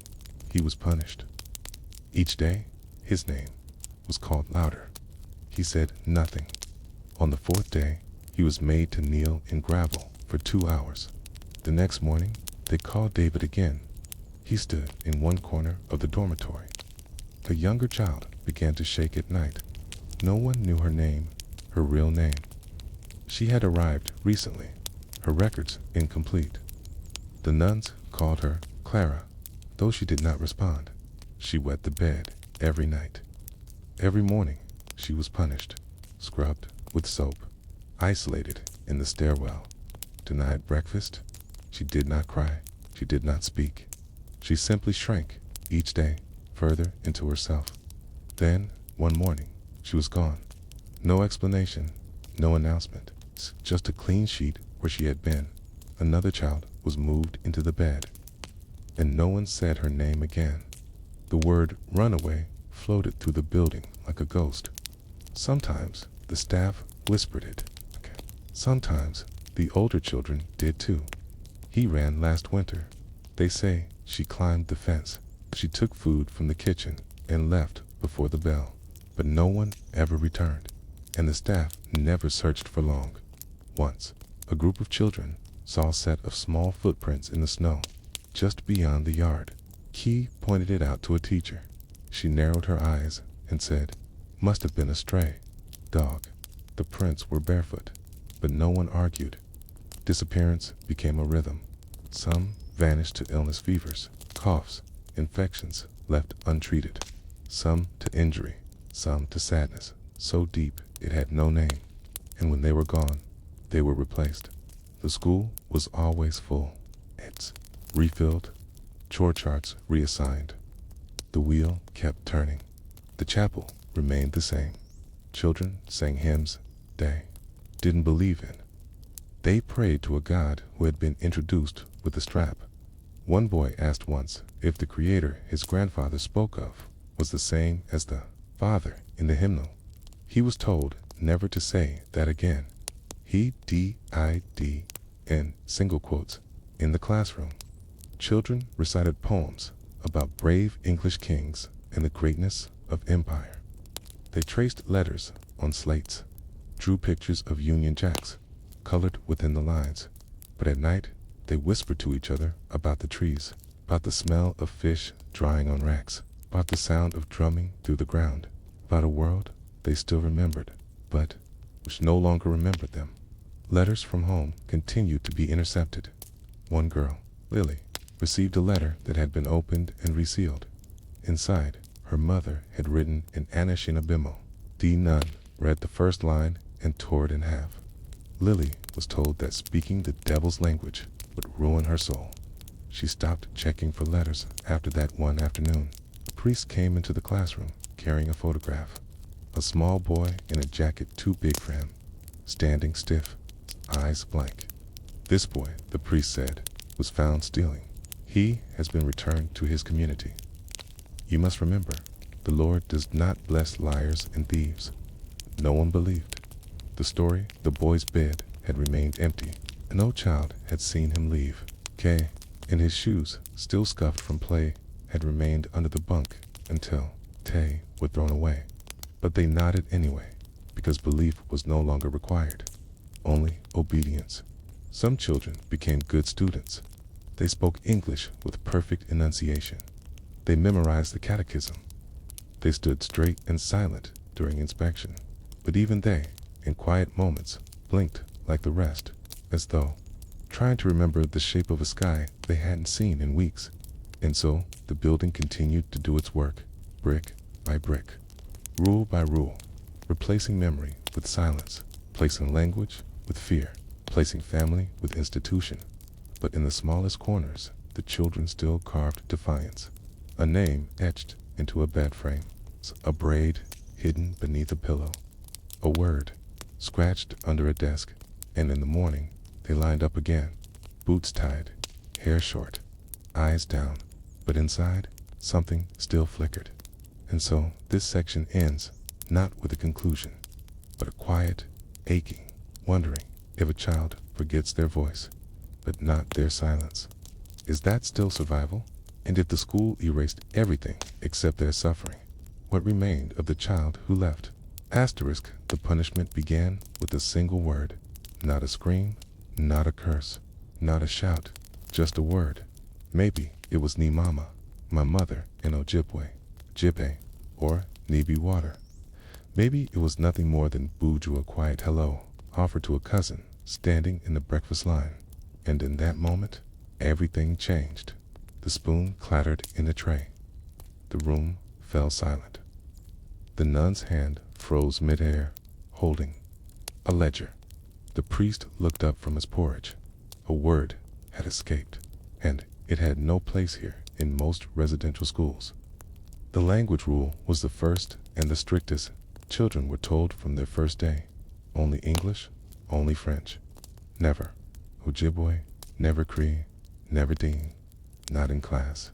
S1: He was punished. Each day, his name was called louder. He said nothing. On the fourth day, he was made to kneel in gravel for 2 hours. The next morning, they called David again. He stood in one corner of the dormitory. The younger child began to shake at night. No one knew her name, her real name. She had arrived recently, her records incomplete. The nuns called her Clara, though she did not respond. She wet the bed every night. Every morning, she was punished, scrubbed with soap, isolated in the stairwell, denied breakfast. She did not cry, she did not speak. She simply shrank each day further into herself. Then, one morning, she was gone. No explanation, no announcement, just a clean sheet where she had been. Another child was moved into the bed, and no one said her name again. The word runaway floated through the building like a ghost. Sometimes the staff whispered it. Sometimes the older children did too. He ran last winter. They say she climbed the fence. She took food from the kitchen and left before the bell. But no one ever returned, and the staff never searched for long. Once, a group of children saw a set of small footprints in the snow, just beyond the yard. Key pointed it out to a teacher. She narrowed her eyes and said, "Must have been a stray dog." The prints were barefoot, but no one argued. Disappearance became a rhythm. Some vanished to illness, fevers, coughs, infections left untreated. Some to injury, some to sadness, so deep it had no name. And when they were gone, they were replaced. The school was always full. It's refilled, chore charts reassigned. The wheel kept turning. The chapel remained the same. Children sang hymns they didn't believe in. They prayed to a God who had been introduced with a strap. One boy asked once if the creator his grandfather spoke of was the same as the Father in the hymnal. He was told never to say that again. He did in single quotes in the classroom. Children recited poems about brave English kings and the greatness of empire. They traced letters on slates, drew pictures of Union Jacks, colored within the lines. But at night, they whispered to each other about the trees, about the smell of fish drying on racks, about the sound of drumming through the ground, about a world they still remembered, but which no longer remembered them. Letters from home continued to be intercepted. One girl, Lily, received a letter that had been opened and resealed. Inside, her mother had written in Anishinabimo. The nun read the first line and tore it in half. Lily was told that speaking the devil's language would ruin her soul. She stopped checking for letters after that one afternoon. The priest came into the classroom carrying a photograph. A small boy in a jacket too big for him, standing stiff, eyes blank. This boy, the priest said, was found stealing. He has been returned to his community. You must remember, the Lord does not bless liars and thieves. No one believed. The story, the boy's bed had remained empty. No child had seen him leave. Kay, and his shoes, still scuffed from play, had remained under the bunk until Tay were thrown away. But they nodded anyway, because belief was no longer required, only obedience. Some children became good students. They spoke English with perfect enunciation. They memorized the catechism. They stood straight and silent during inspection. But even they, in quiet moments, blinked like the rest, as though trying to remember the shape of a sky they hadn't seen in weeks. And so, the building continued to do its work, brick by brick, rule by rule, replacing memory with silence, placing language with fear, placing family with institution. But in the smallest corners, the children still carved defiance. A name etched into a bed frame, a braid hidden beneath a pillow, a word scratched under a desk, and in the morning they lined up again, boots tied, hair short, eyes down, but inside something still flickered. And so this section ends, not with a conclusion, but a quiet, aching, wondering if a child forgets their voice, but not their silence. Is that still survival? And if the school erased everything except their suffering, what remained of the child who left? Asterisk, the punishment began with a single word. Not a scream, not a curse, not a shout, just a word. Maybe it was ni mama, my mother in Ojibwe, Jibe, or Nibi water. Maybe it was nothing more than Buju, a quiet hello, offered to a cousin standing in the breakfast line. And in that moment, everything changed. The spoon clattered in the tray. The room fell silent. The nun's hand froze midair, holding a ledger. The priest looked up from his porridge. A word had escaped, and it had no place here in most residential schools. The language rule was the first and the strictest. Children were told from their first day, only English, only French. Never Ojibwe, never Cree, never Dean, not in class,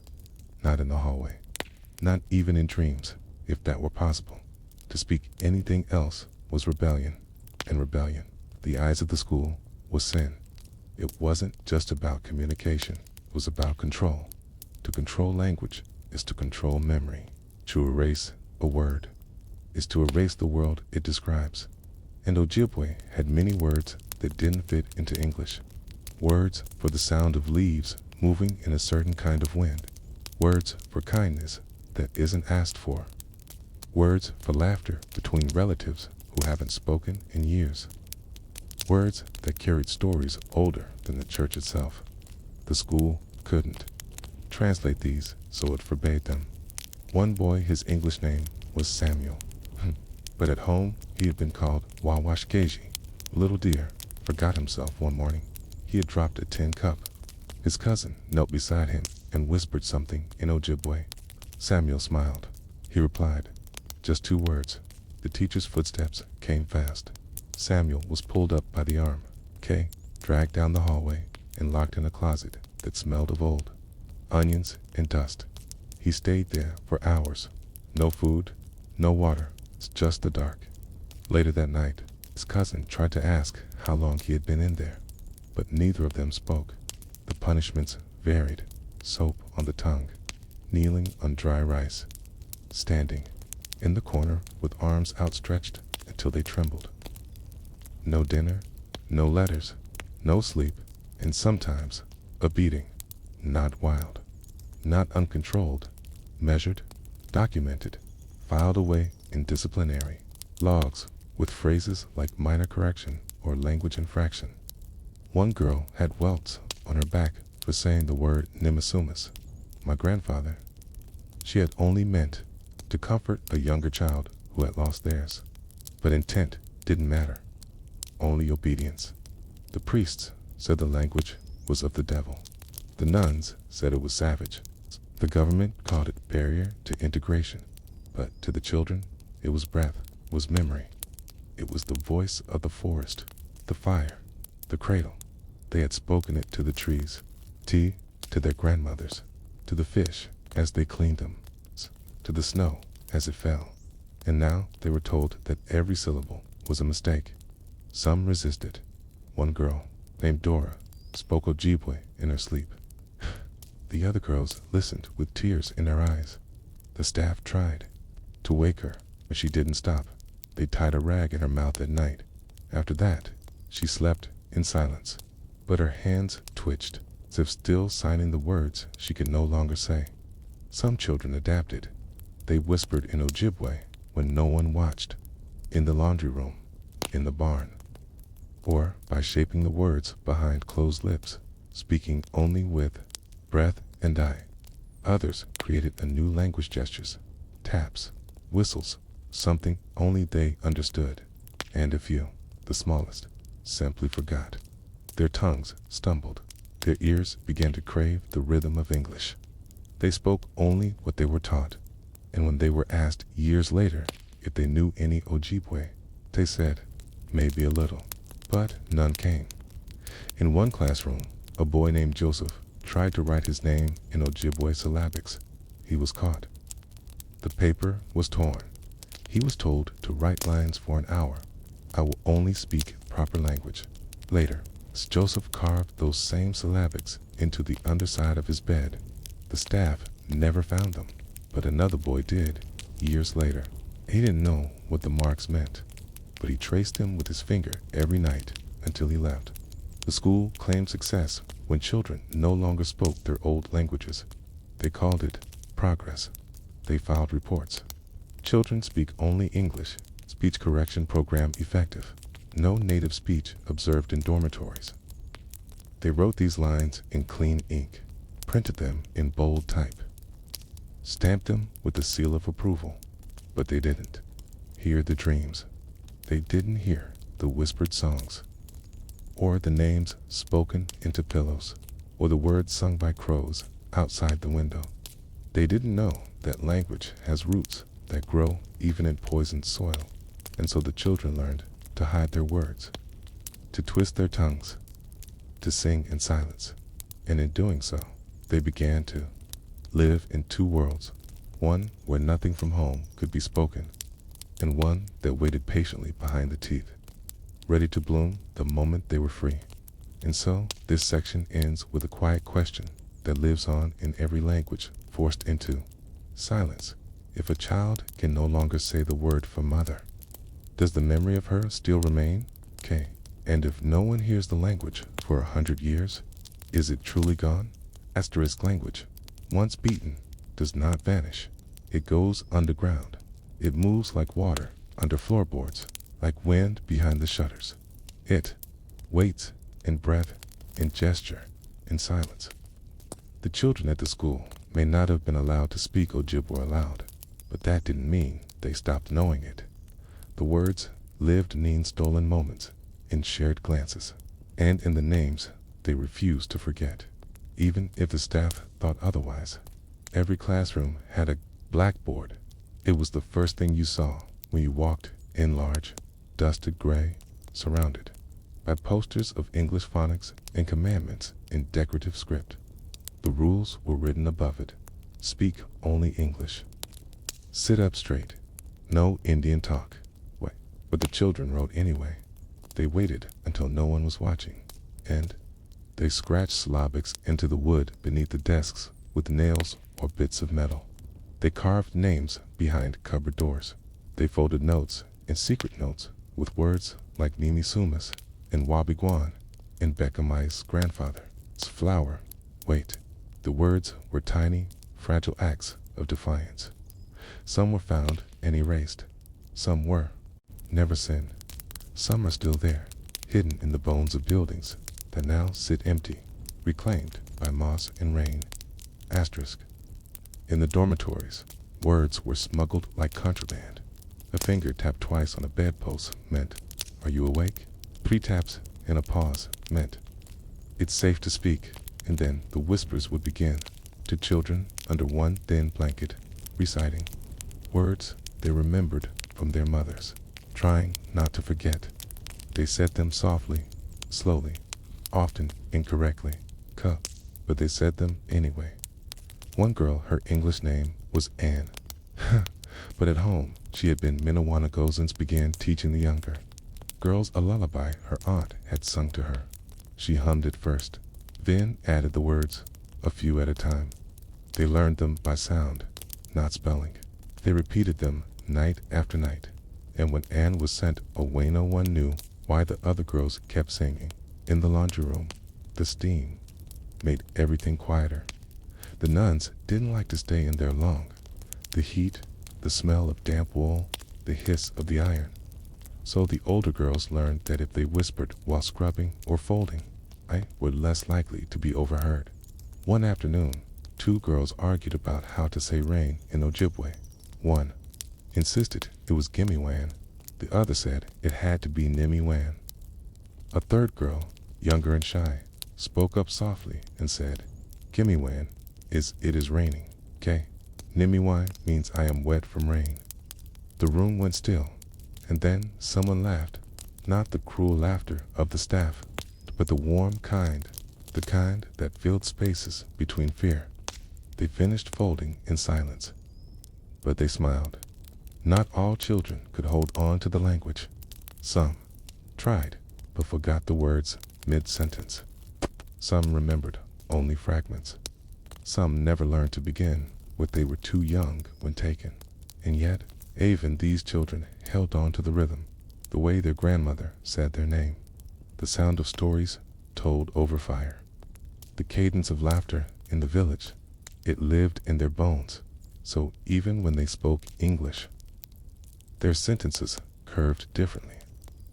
S1: not in the hallway, not even in dreams, if that were possible. To speak anything else was rebellion, and rebellion, the eyes of the school, was sin. It wasn't just about communication, it was about control. To control language is to control memory. To erase a word is to erase the world it describes. And Ojibwe had many words that didn't fit into English. Words for the sound of leaves moving in a certain kind of wind. Words for kindness that isn't asked for. Words for laughter between relatives who haven't spoken in years. Words that carried stories older than the church itself. The school couldn't translate these, so it forbade them. One boy, his English name was Samuel, but at home he had been called Wawashkeji. Little dear forgot himself one morning. He had dropped a tin cup. His cousin knelt beside him and whispered something in Ojibwe. Samuel smiled. He replied, just 2 words. The teacher's footsteps came fast. Samuel was pulled up by the arm, Kay dragged down the hallway, and locked in a closet that smelled of old onions and dust. He stayed there for hours. No food, no water, just the dark. Later that night, his cousin tried to ask how long he had been in there, but neither of them spoke. The punishments varied: soap on the tongue, kneeling on dry rice, standing in the corner with arms outstretched until they trembled. No dinner, no letters, no sleep, and sometimes a beating. Not wild, not uncontrolled, measured, documented, filed away in disciplinary logs with phrases like minor correction or language infraction. One girl had welts on her back for saying the word nimasumas, my grandfather. She had only meant to comfort a younger child who had lost theirs. But intent didn't matter, only obedience. The priests said the language was of the devil. The nuns said it was savage. The government called it barrier to integration. But to the children, it was breath, was memory. It was the voice of the forest, the fire, the cradle. They had spoken it to the trees, to their grandmothers, to the fish as they cleaned them, to the snow as it fell. And now they were told that every syllable was a mistake. Some resisted. One girl, named Dora, spoke Ojibwe in her sleep. The other girls listened with tears in their eyes. The staff tried to wake her, but she didn't stop. They tied a rag in her mouth at night. After that, she slept in silence, but her hands twitched, as if still signing the words she could no longer say. Some children adapted. They whispered in Ojibwe when no one watched, in the laundry room, in the barn, or by shaping the words behind closed lips, speaking only with breath and eye. Others created a new language gestures, taps, whistles, something only they understood. And a few, the smallest, simply forgot. Their tongues stumbled. Their ears began to crave the rhythm of English. They spoke only what they were taught. And when they were asked years later if they knew any Ojibwe, they said, maybe a little. But none came. In one classroom, a boy named Joseph tried to write his name in Ojibwe syllabics. He was caught. The paper was torn. He was told to write lines for an hour. I will only speak proper language. Later, Joseph carved those same syllabics into the underside of his bed. The staff never found them, but another boy did, years later. He didn't know what the marks meant, but he traced them with his finger every night until he left. The school claimed success when children no longer spoke their old languages. They called it progress. They filed reports. Children speak only English. Speech correction program effective. No native speech observed in dormitories. They wrote these lines in clean ink, printed them in bold type, stamped them with the seal of approval, but they didn't hear the dreams. They didn't hear the whispered songs, or the names spoken into pillows, or the words sung by crows outside the window. They didn't know that language has roots that grow even in poisoned soil, and so the children learned to hide their words, to twist their tongues, to sing in silence. And in doing so, they began to live in two worlds, one where nothing from home could be spoken, and one that waited patiently behind the teeth, ready to bloom the moment they were free. And so, this section ends with a quiet question that lives on in every language forced into silence. If a child can no longer say the word for mother, does the memory of her still remain? Okay. And if no one hears the language for 100 years, is it truly gone? Asterisk language, once beaten, does not vanish. It goes underground. It moves like water under floorboards, like wind behind the shutters. It waits in breath, in gesture, in silence. The children at the school may not have been allowed to speak Ojibwe aloud, but that didn't mean they stopped knowing it. The words lived in stolen moments, in shared glances, and in the names they refused to forget, even if the staff thought otherwise. Every classroom had a blackboard. It was the first thing you saw when you walked in, large, dusted gray, surrounded by posters of English phonics and commandments in decorative script. The rules were written above it. Speak only English. Sit up straight. No Indian talk. Wait. But the children wrote anyway. They waited until no one was watching, and they scratched syllabics into the wood beneath the desks with nails or bits of metal. They carved names behind cupboard doors. They folded notes and secret notes with words like Nimi Sumas and Wabiguan and Beckamai's grandfather's flower. Wait. The words were tiny, fragile acts of defiance. Some were found and erased. Some were never sinned. Some are still there, hidden in the bones of buildings that now sit empty, reclaimed by moss and rain. Asterisk. In the dormitories, words were smuggled like contraband. A finger tapped twice on a bedpost meant, "Are you awake?" 3 taps and a pause meant, "It's safe to speak." And then the whispers would begin, to children under one thin blanket, reciting words they remembered from their mothers, trying not to forget. They said them softly, slowly, often incorrectly, but they said them anyway. One girl, her English name was Anne, but at home she had been Minnewanagosans began teaching the younger girls a lullaby her aunt had sung to her. She hummed it first, then added the words, a few at a time. They learned them by sound, not spelling. They repeated them night after night, and when Anne was sent away no one knew why the other girls kept singing. In the laundry room, the steam made everything quieter. The nuns didn't like to stay in there long. The heat, the smell of damp wool, the hiss of the iron. So the older girls learned that if they whispered while scrubbing or folding, were less likely to be overheard. One afternoon, two girls argued about how to say rain in Ojibwe. One insisted it was Gimiwan. The other said it had to be Nimiwan. A third girl, younger and shy, spoke up softly and said, Gimiwan is it is raining, okay? Nimiwan means I am wet from rain. The room went still, and then someone laughed, not the cruel laughter of the staff, but the warm kind, the kind that filled spaces between fear. They finished folding in silence, but they smiled. Not all children could hold on to the language. Some tried, but forgot the words mid-sentence. Some remembered only fragments. Some never learned to begin what they were too young when taken. And yet, even these children held on to the rhythm, the way their grandmother said their name, the sound of stories told over fire, the cadence of laughter in the village. It lived in their bones, so even when they spoke English, their sentences curved differently,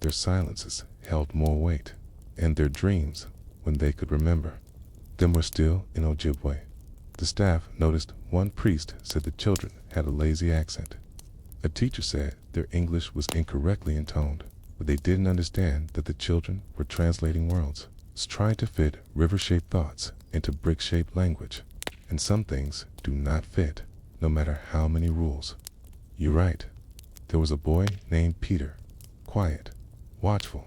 S1: their silences held more weight, and their dreams, when they could remember them, were still in Ojibwe. The staff noticed one priest said the children had a lazy accent. A teacher said their English was incorrectly intoned, but they didn't understand that the children were translating worlds, trying to fit river-shaped thoughts into brick-shaped language. And some things do not fit, no matter how many rules. You're right. There was a boy named Peter, quiet, watchful.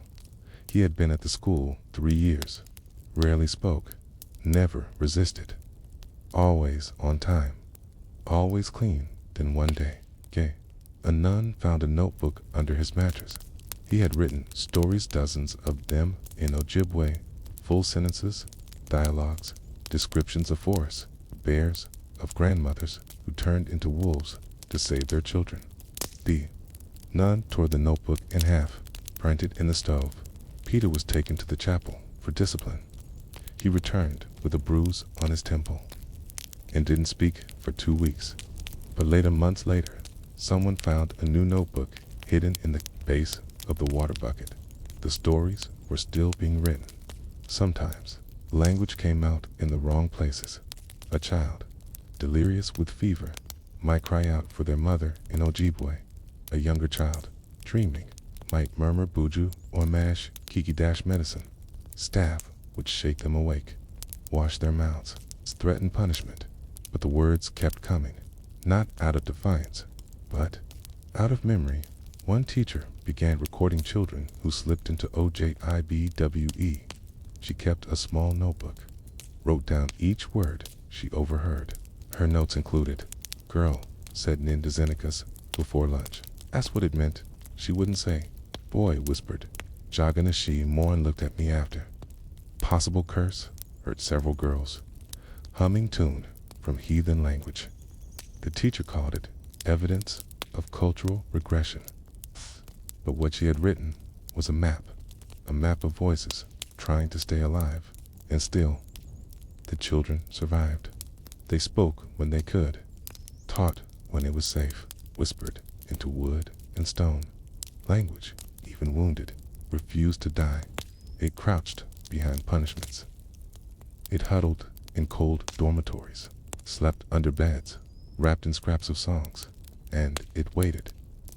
S1: He had been at the school 3 years, rarely spoke, never resisted, always on time, always clean. Then one day, a nun found a notebook under his mattress. He had written stories, dozens of them in Ojibwe, full sentences, dialogues, descriptions of forests, bears, of grandmothers who turned into wolves to save their children. The nun tore the notebook in half, burned it in the stove. Peter was taken to the chapel for discipline. He returned with a bruise on his temple and didn't speak for 2 weeks. But later, months later, someone found a new notebook hidden in the base of the water bucket. The stories were still being written. Sometimes, language came out in the wrong places. A child, delirious with fever, might cry out for their mother in Ojibwe. A younger child, dreaming, might murmur buju or mash kiki-dash medicine. Staff would shake them awake, wash their mouths, threaten punishment. But the words kept coming, not out of defiance, but out of memory. One teacher began recording children who slipped into OJIBWE. She kept a small notebook, wrote down each word she overheard. Her notes included, "Girl," said Nindazenicus before lunch. Asked what it meant. She wouldn't say. "Boy," whispered. Jaganashi Morin looked at me after. "Possible curse," heard several girls. Humming tune from heathen language. The teacher called it evidence of cultural regression. But what she had written was a map of voices trying to stay alive. And still, the children survived. They spoke when they could, taught when it was safe, whispered into wood and stone. Language, even wounded, refused to die. It crouched behind punishments. It huddled in cold dormitories, slept under beds, wrapped in scraps of songs, and it waited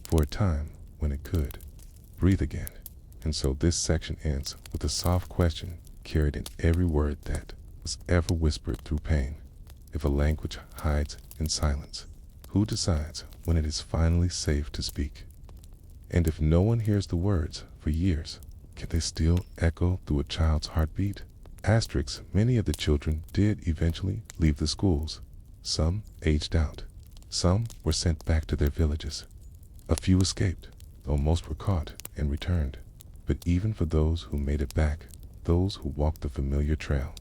S1: for a time when it could breathe again. And so this section ends with a soft question carried in every word that was ever whispered through pain. If a language hides in silence, who decides when it is finally safe to speak? And if no one hears the words for years, can they still echo through a child's heartbeat? Asterisks, many of the children did eventually leave the schools. Some aged out. Some were sent back to their villages. A few escaped, though most were caught and returned. But even for those who made it back, those who walked the familiar trail,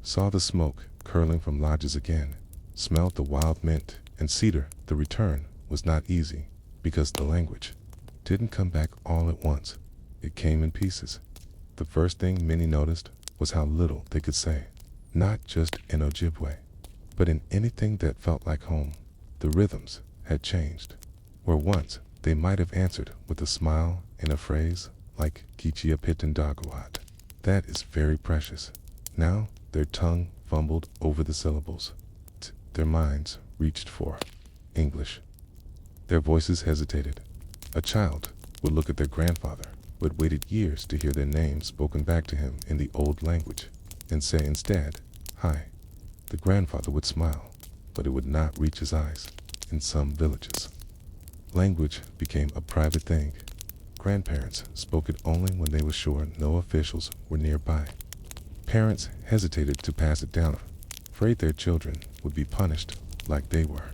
S1: saw the smoke curling from lodges again, smelled the wild mint and cedar, the return was not easy because the language didn't come back all at once. It came in pieces. The first thing many noticed was how little they could say, not just in Ojibwe, but in anything that felt like home. The rhythms had changed. Where once they might have answered with a smile and a phrase like Kichia Pitandagawad. That is very precious. Now their tongue fumbled over the syllables. their minds reached for English. Their voices hesitated. A child would look at their grandfather, who had waited years to hear their name spoken back to him in the old language, and say instead, "Hi." The grandfather would smile, but it would not reach his eyes. In some villages, language became a private thing. Grandparents spoke it only when they were sure no officials were nearby. Parents hesitated to pass it down, afraid their children would be punished like they were.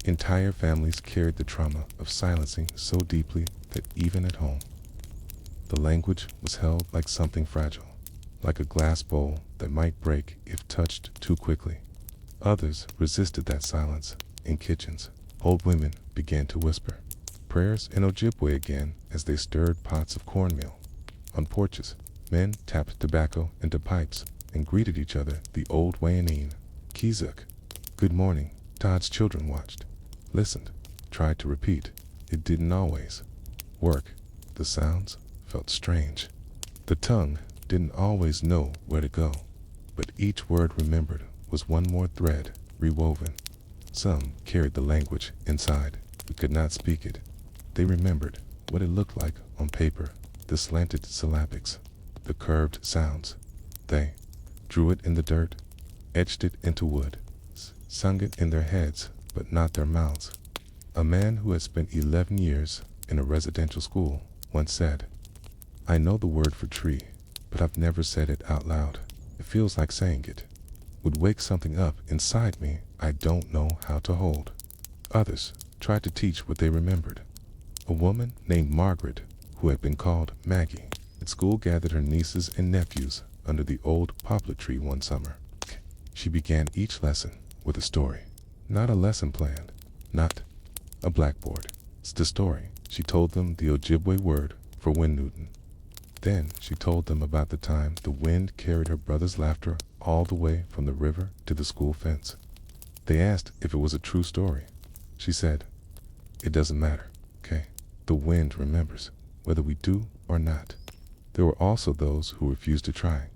S1: Entire families carried the trauma of silencing so deeply that even at home, the language was held like something fragile, like a glass bowl that might break if touched too quickly. Others resisted that silence. In kitchens, old women began to whisper prayers in Ojibwe again as they stirred pots of cornmeal. On porches, men tapped tobacco into pipes and greeted each other the old way in Kizuk. Good morning. Todd's children watched, listened, tried to repeat. It didn't always work. The sounds felt strange. The tongue didn't always know where to go, but each word remembered was one more thread rewoven. Some carried the language inside, but could not speak it. They remembered what it looked like on paper, the slanted syllabics, the curved sounds. They drew it in the dirt, etched it into wood, sung it in their heads, but not their mouths. A man who had spent 11 years in a residential school once said, "I know the word for tree, but I've never said it out loud. It feels like saying it would wake something up inside me I don't know how to hold." Others tried to teach what they remembered. A woman named Margaret, who had been called Maggie, at school gathered her nieces and nephews under the old poplar tree one summer. She began each lesson with a story. Not a lesson plan, not a blackboard. It's the story. She told them the Ojibwe word for wind Newton. Then she told them about the time the wind carried her brother's laughter all the way from the river to the school fence. They asked if it was a true story. She said, "It doesn't matter, okay? The wind remembers, whether we do or not." There were also those who refused to try,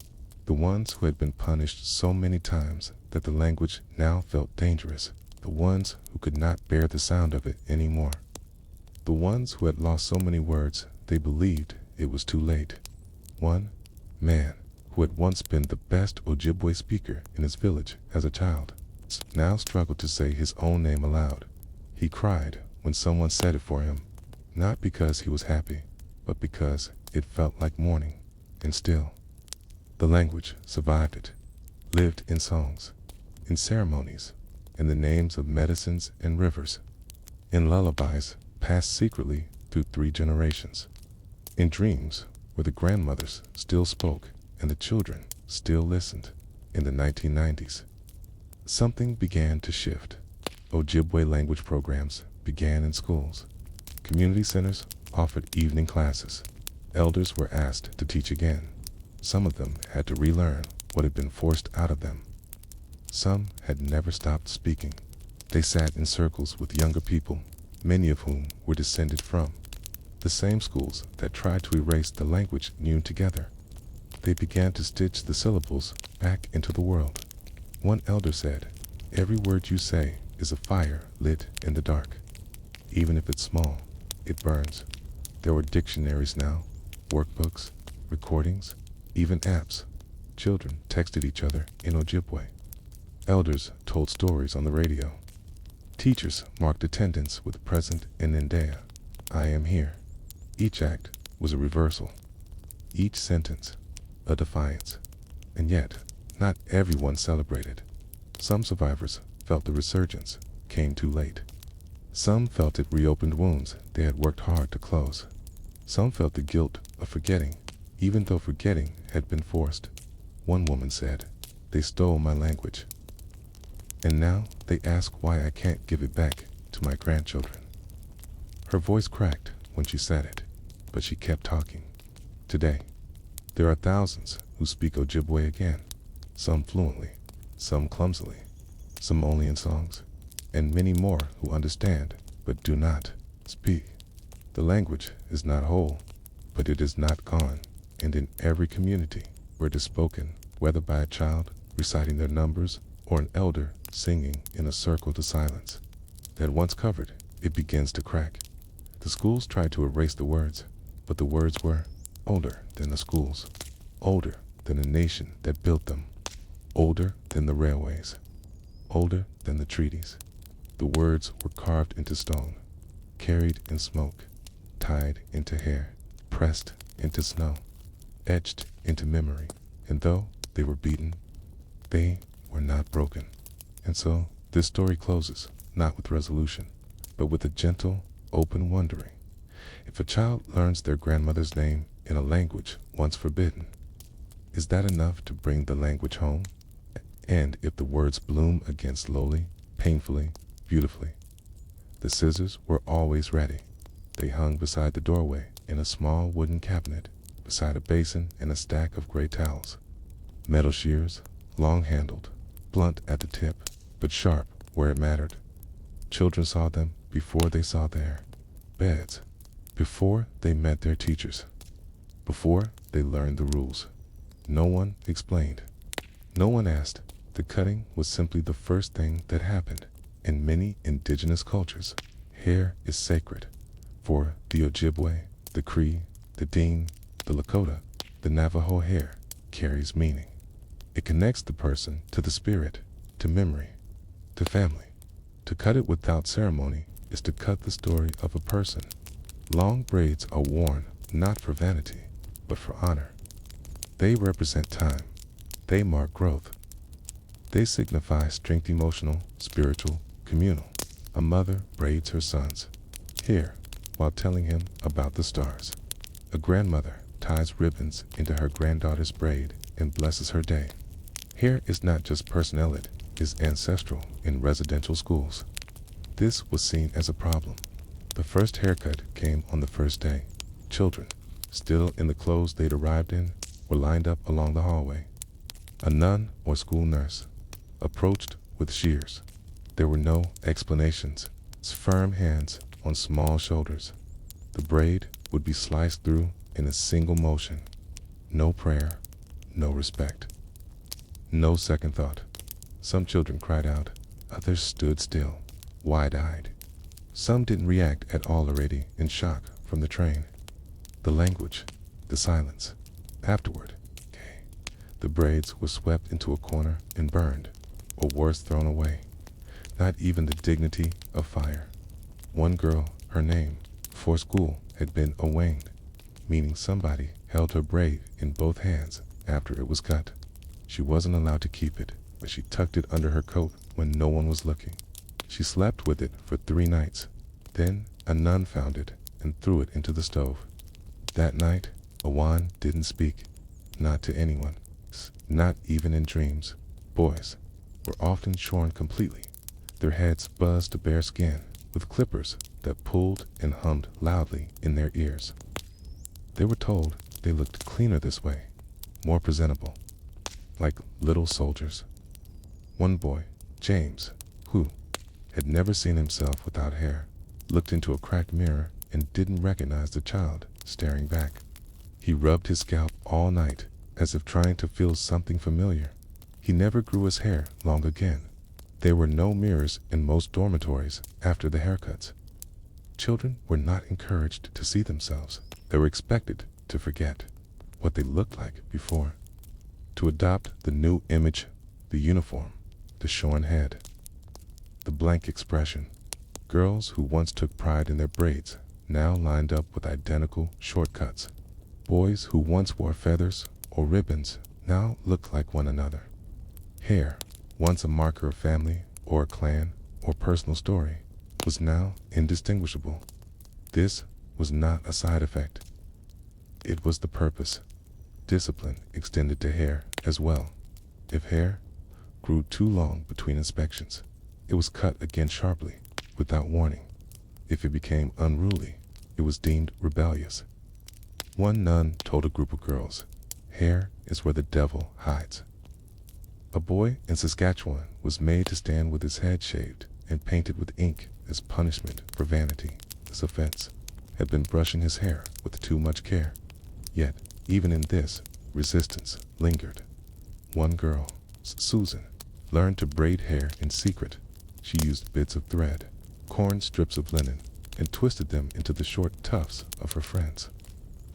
S1: the ones who had been punished so many times that the language now felt dangerous, the ones who could not bear the sound of it anymore, the ones who had lost so many words they believed it was too late. One man, who had once been the best Ojibwe speaker in his village as a child, now struggled to say his own name aloud. He cried when someone said it for him, not because he was happy, but because it felt like mourning. And still, the language survived it, lived in songs, in ceremonies, in the names of medicines and rivers, in lullabies passed secretly through 3 generations, in dreams where the grandmothers still spoke and the children still listened. In the 1990s, something began to shift. Ojibwe language programs began in schools. Community centers offered evening classes. Elders were asked to teach again. Some of them had to relearn what had been forced out of them. Some had never stopped speaking. They sat in circles with younger people, many of whom were descended from the same schools that tried to erase the language new together. They began to stitch the syllables back into the world. One elder said, "Every word you say is a fire lit in the dark. Even if it's small, it burns." There were dictionaries now, workbooks, recordings, even apps. Children texted each other in Ojibwe. Elders told stories on the radio. Teachers marked attendance with present and Ndea, "I am here." Each act was a reversal. Each sentence a defiance. And yet, not everyone celebrated. Some survivors felt the resurgence came too late. Some felt it reopened wounds they had worked hard to close. Some felt the guilt of forgetting, even though forgetting had been forced. One woman said, "They stole my language, and now they ask why I can't give it back to my grandchildren." Her voice cracked when she said it, but she kept talking. Today, there are thousands who speak Ojibwe again, some fluently, some clumsily, some only in songs, and many more who understand but do not speak. The language is not whole, but it is not gone, and in every community where it is spoken, whether by a child reciting their numbers or an elder singing in a circle to silence. That once covered, it begins to crack. The schools tried to erase the words, but the words were older than the schools, older than the nation that built them, older than the railways, older than the treaties. The words were carved into stone, carried in smoke, tied into hair, pressed into snow, etched into memory. And though they were beaten, they were not broken. And so this story closes, not with resolution, but with a gentle, open wondering. If a child learns their grandmother's name in a language once forbidden, is that enough to bring the language home? And if the words bloom again slowly, painfully, beautifully? The scissors were always ready. They hung beside the doorway in a small wooden cabinet, beside a basin and a stack of gray towels. Metal shears, long-handled, blunt at the tip, but sharp where it mattered. Children saw them before they saw their beds, before they met their teachers, before they learned the rules. No one explained. No one asked. The cutting was simply the first thing that happened. In many indigenous cultures, hair is sacred. For the Ojibwe, the Cree, the Dean, the Lakota, the Navajo, hair carries meaning. It connects the person to the spirit, to memory, to family. To cut it without ceremony is to cut the story of a person. Long braids are worn not for vanity, but for honor. They represent time. They mark growth. They signify strength, emotional, spiritual, communal. A mother braids her son's hair while telling him about the stars. A grandmother ties ribbons into her granddaughter's braid and blesses her day. Hair is not just personal, it is ancestral in residential schools. This was seen as a problem. The first haircut came on the first day. Children, still in the clothes they'd arrived in, were lined up along the hallway. A nun or school nurse approached with shears. There were no explanations. Firm hands on small shoulders. The braid would be sliced through in a single motion. No prayer, no respect, no second thought. Some children cried out, others stood still, wide-eyed. Some didn't react at all, already in shock from the train. The language, the silence. Afterward, the braids were swept into a corner and burned, or worse, thrown away. Not even the dignity of fire. One girl, her name, before school, had been Owain, meaning somebody held her braid in both hands after it was cut. She wasn't allowed to keep it, but she tucked it under her coat when no one was looking. She slept with it for 3 nights. Then a nun found it and threw it into the stove. That night, Owain didn't speak, not to anyone, not even in dreams. Boys were often shorn completely, their heads buzzed to bare skin, with clippers that pulled and hummed loudly in their ears. They were told they looked cleaner this way, more presentable, like little soldiers. One boy, James, who had never seen himself without hair, looked into a cracked mirror and didn't recognize the child staring back. He rubbed his scalp all night, as if trying to feel something familiar. He never grew his hair long again. There were no mirrors in most dormitories after the haircuts. Children were not encouraged to see themselves. They were expected to forget what they looked like before, to adopt the new image, the uniform, the shorn head, the blank expression. Girls who once took pride in their braids now lined up with identical shortcuts. Boys who once wore feathers or ribbons now looked like one another. Hair, once a marker of family or a clan or personal story, was now indistinguishable. This was not a side effect. It was the purpose. Discipline extended to hair as well. If hair grew too long between inspections, it was cut again sharply, without warning. If it became unruly, it was deemed rebellious. One nun told a group of girls, "Hair is where the devil hides." A boy in Saskatchewan was made to stand with his head shaved and painted with ink as punishment for vanity. This offense had been brushing his hair with too much care. Yet, even in this, resistance lingered. One girl, Susan, learned to braid hair in secret. She used bits of thread, torn strips of linen, and twisted them into the short tufts of her friends.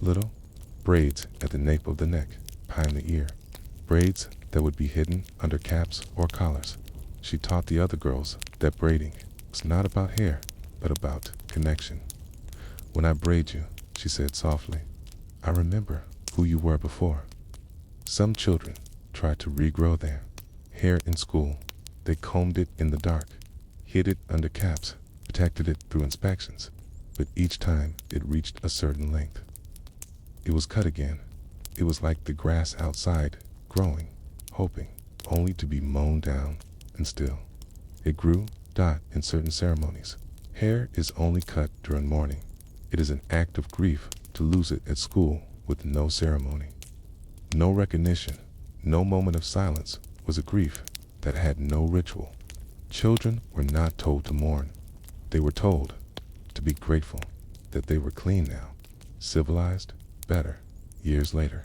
S1: Little braids at the nape of the neck, behind the ear, braids that would be hidden under caps or collars. She taught the other girls that braiding was not about hair, but about connection. When I braid you, she said softly, I remember who you were before. Some children tried to regrow their hair in school. They combed it in the dark, hid it under caps, protected it through inspections, but each time it reached a certain length, it was cut again. It was like the grass outside, growing, hoping, only to be mown down, and still. It grew, in certain ceremonies. Hair is only cut during mourning. It is an act of grief to lose it at school with no ceremony. No recognition, no moment of silence was a grief that had no ritual. Children were not told to mourn. They were told to be grateful that they were clean now, civilized, better, years later.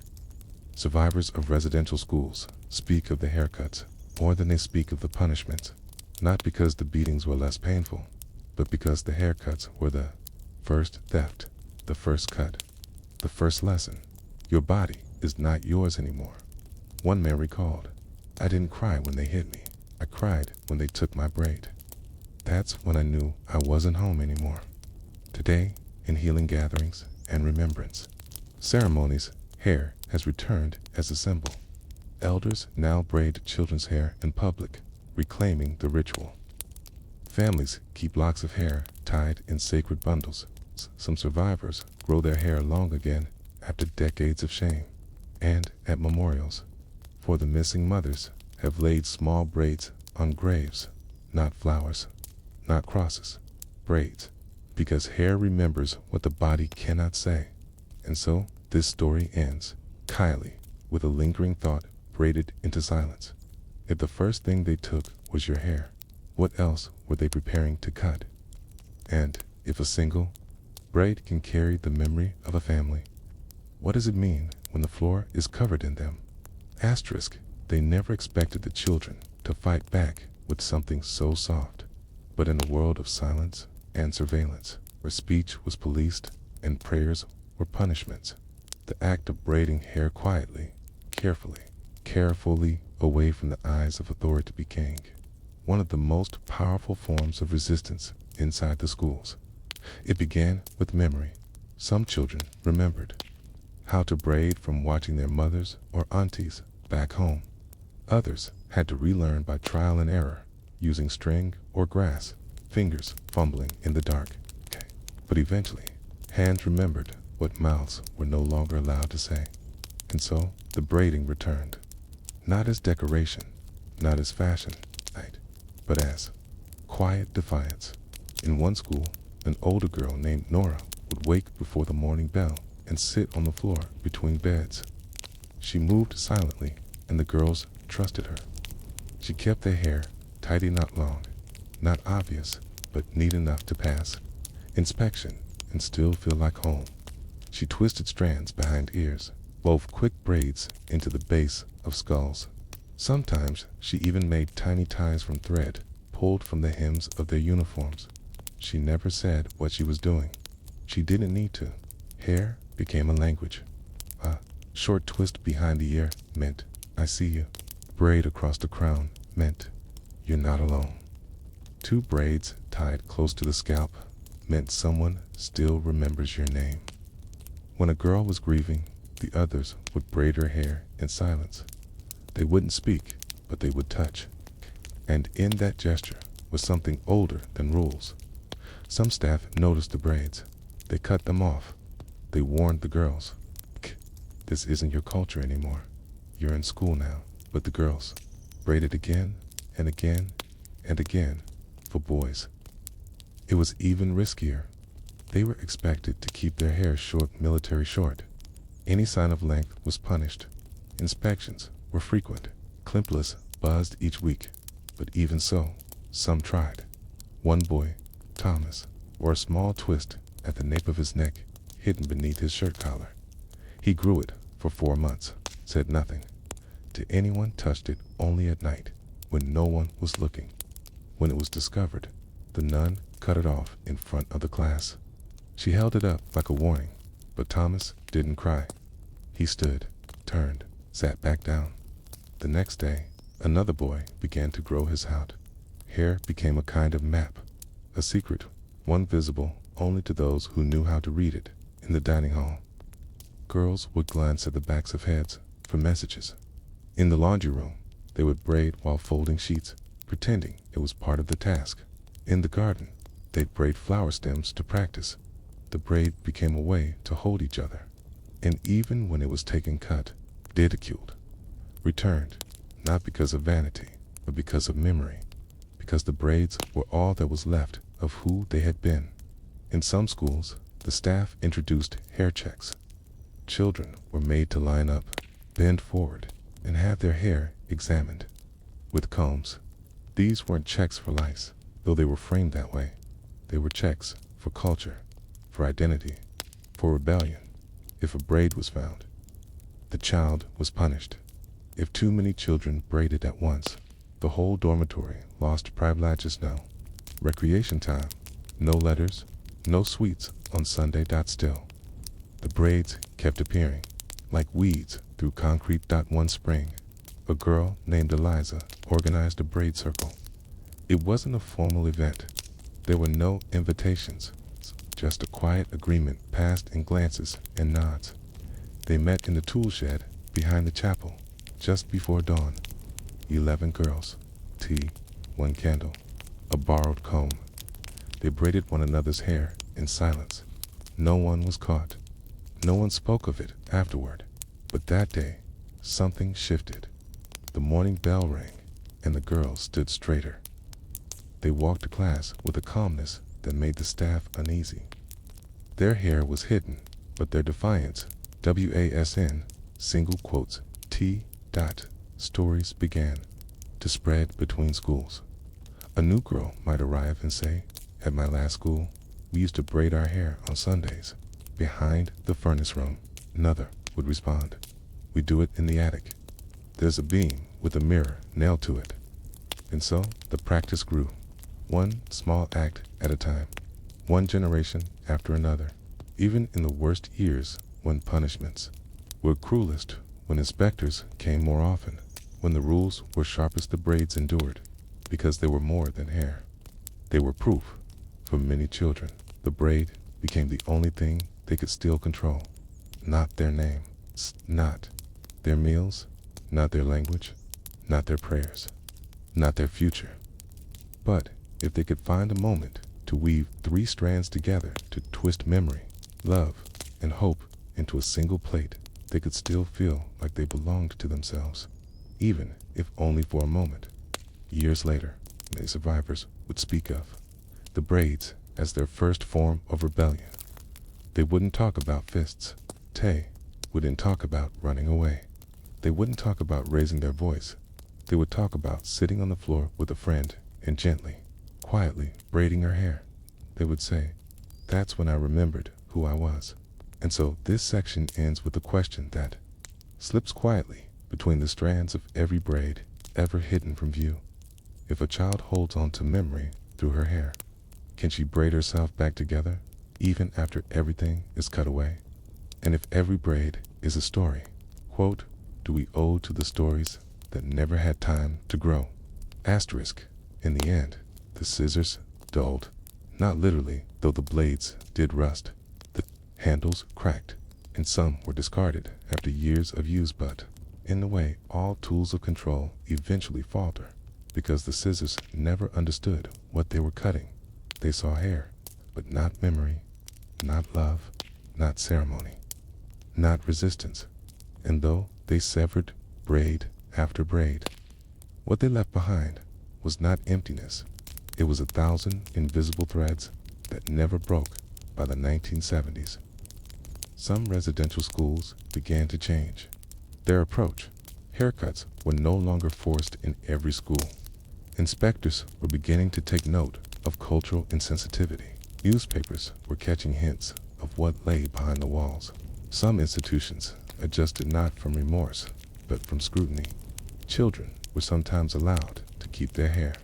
S1: Survivors of residential schools speak of the haircuts more than they speak of the punishments, not because the beatings were less painful, but because the haircuts were the first theft, the first cut, the first lesson. Your body is not yours anymore. One man recalled, I didn't cry when they hit me. I cried when they took my braid. That's when I knew I wasn't home anymore. Today, in healing gatherings and remembrance ceremonies, hair has returned as a symbol. Elders now braid children's hair in public, reclaiming the ritual. Families keep locks of hair tied in sacred bundles. Some survivors grow their hair long again after decades of shame. And at memorials, for the missing mothers have laid small braids on graves, not flowers, not crosses, braids, because hair remembers what the body cannot say. And so this story ends, Kylie, with a lingering thought braided into silence. If the first thing they took was your hair, what else were they preparing to cut? And if a single braid can carry the memory of a family, what does it mean when the floor is covered in them? Asterisk, they never expected the children to fight back with something so soft. But in a world of silence and surveillance, where speech was policed and prayers were punishments, the act of braiding hair quietly, carefully away from the eyes of authority became one of the most powerful forms of resistance inside the schools. It began with memory. Some children remembered how to braid from watching their mothers or aunties back home. Others had to relearn by trial and error, using string or grass, fingers fumbling in the dark. But eventually, hands remembered what mouths were no longer allowed to say. And so the braiding returned, not as decoration, not as fashion, but as quiet defiance. In one school, an older girl named Nora would wake before the morning bell and sit on the floor between beds. She moved silently, and the girls trusted her. She kept their hair tidy, not long, not obvious, but neat enough to pass inspection and still feel like home. She twisted strands behind ears, wove quick braids into the base of skulls. Sometimes she even made tiny ties from thread pulled from the hems of their uniforms. She never said what she was doing. She didn't need to. Hair became a language. A short twist behind the ear meant, I see you. Braid across the crown meant, you're not alone. Two braids tied close to the scalp meant someone still remembers your name. When a girl was grieving, the others would braid her hair in silence. They wouldn't speak, but they would touch. And in that gesture was something older than rules. Some staff noticed the braids. They cut them off. They warned the girls. This isn't your culture anymore. You're in school now. But the girls braided again and again and again for boys. It was even riskier. They were expected to keep their hair short, military short. Any sign of length was punished. Inspections were frequent. Clipless buzzed each week. But even so, some tried. One boy, Thomas, wore a small twist at the nape of his neck, hidden beneath his shirt collar. He grew it for 4 months, said nothing to anyone, touched it only at night when no one was looking. When it was discovered, the nun cut it off in front of the class. She held it up like a warning, but Thomas didn't cry. He stood, turned, sat back down. The next day, another boy began to grow his out. Hair became a kind of map, a secret, one visible only to those who knew how to read it. In the dining hall, girls would glance at the backs of heads for messages. In the laundry room, they would braid while folding sheets, pretending it was part of the task. In the garden, they'd braid flower stems to practice. The braid became a way to hold each other. And even when it was taken cut, ridiculed, returned, not because of vanity, but because of memory, because the braids were all that was left of who they had been. In some schools, the staff introduced hair checks. Children were made to line up, bend forward, and have their hair examined with combs. These weren't checks for lice, though they were framed that way. They were checks for culture, for identity, for rebellion. If a braid was found, the child was punished. If too many children braided at once, the whole dormitory lost privileges. No recreation time, no letters, no sweets on Sunday. Still, the braids kept appearing, like weeds through concrete. One spring, a girl named Eliza organized a braid circle. It wasn't a formal event. There were no invitations, just a quiet agreement passed in glances and nods. They met in the tool shed behind the chapel, just before dawn. 11 girls, tea, 1 candle, a borrowed comb. They braided one another's hair in silence. No one was caught. No one spoke of it afterward. But that day, something shifted. The morning bell rang, and the girls stood straighter. They walked to class with a calmness that made the staff uneasy. Their hair was hidden, but their defiance, WASN, single quotes, T. Stories began to spread between schools. A new girl might arrive and say, "At my last school, we used to braid our hair on Sundays behind the furnace room." Another would respond, "We do it in the attic. There's a beam with a mirror nailed to it." And so the practice grew, one small act at a time, one generation after another. Even in the worst years, when punishments were cruelest, when inspectors came more often, when the rules were sharpest, the braids endured, because they were more than hair. They were proof. For many children, the braid became the only thing they could still control. Not their name, not their meals, not their language, not their prayers, not their future. But if they could find a moment to weave 3 strands together, to twist memory, love, and hope into a single plate, they could still feel like they belonged to themselves, even if only for a moment. Years later, many survivors would speak of the braids as their first form of rebellion. They wouldn't talk about fists. They wouldn't talk about running away. They wouldn't talk about raising their voice. They would talk about sitting on the floor with a friend and gently, quietly braiding her hair. They would say, "That's when I remembered who I was." And so this section ends with a question that slips quietly between the strands of every braid ever hidden from view. If a child holds on to memory through her hair, can she braid herself back together even after everything is cut away? And if every braid is a story, quote, do we owe to the stories that never had time to grow? Asterisk. In the end, the scissors dulled. Not literally, though the blades did rust. The handles cracked, and some were discarded after years of use. But in a way, all tools of control eventually falter, because the scissors never understood what they were cutting. They saw hair, but not memory, not love, not ceremony, not resistance. And though they severed braid after braid, what they left behind was not emptiness. It was 1,000 invisible threads that never broke. By the 1970s, some residential schools began to change their approach. Haircuts were no longer forced in every school. Inspectors were beginning to take note of cultural insensitivity. Newspapers were catching hints of what lay behind the walls. Some institutions adjusted not from remorse, but from scrutiny. Children were sometimes allowed to keep their hair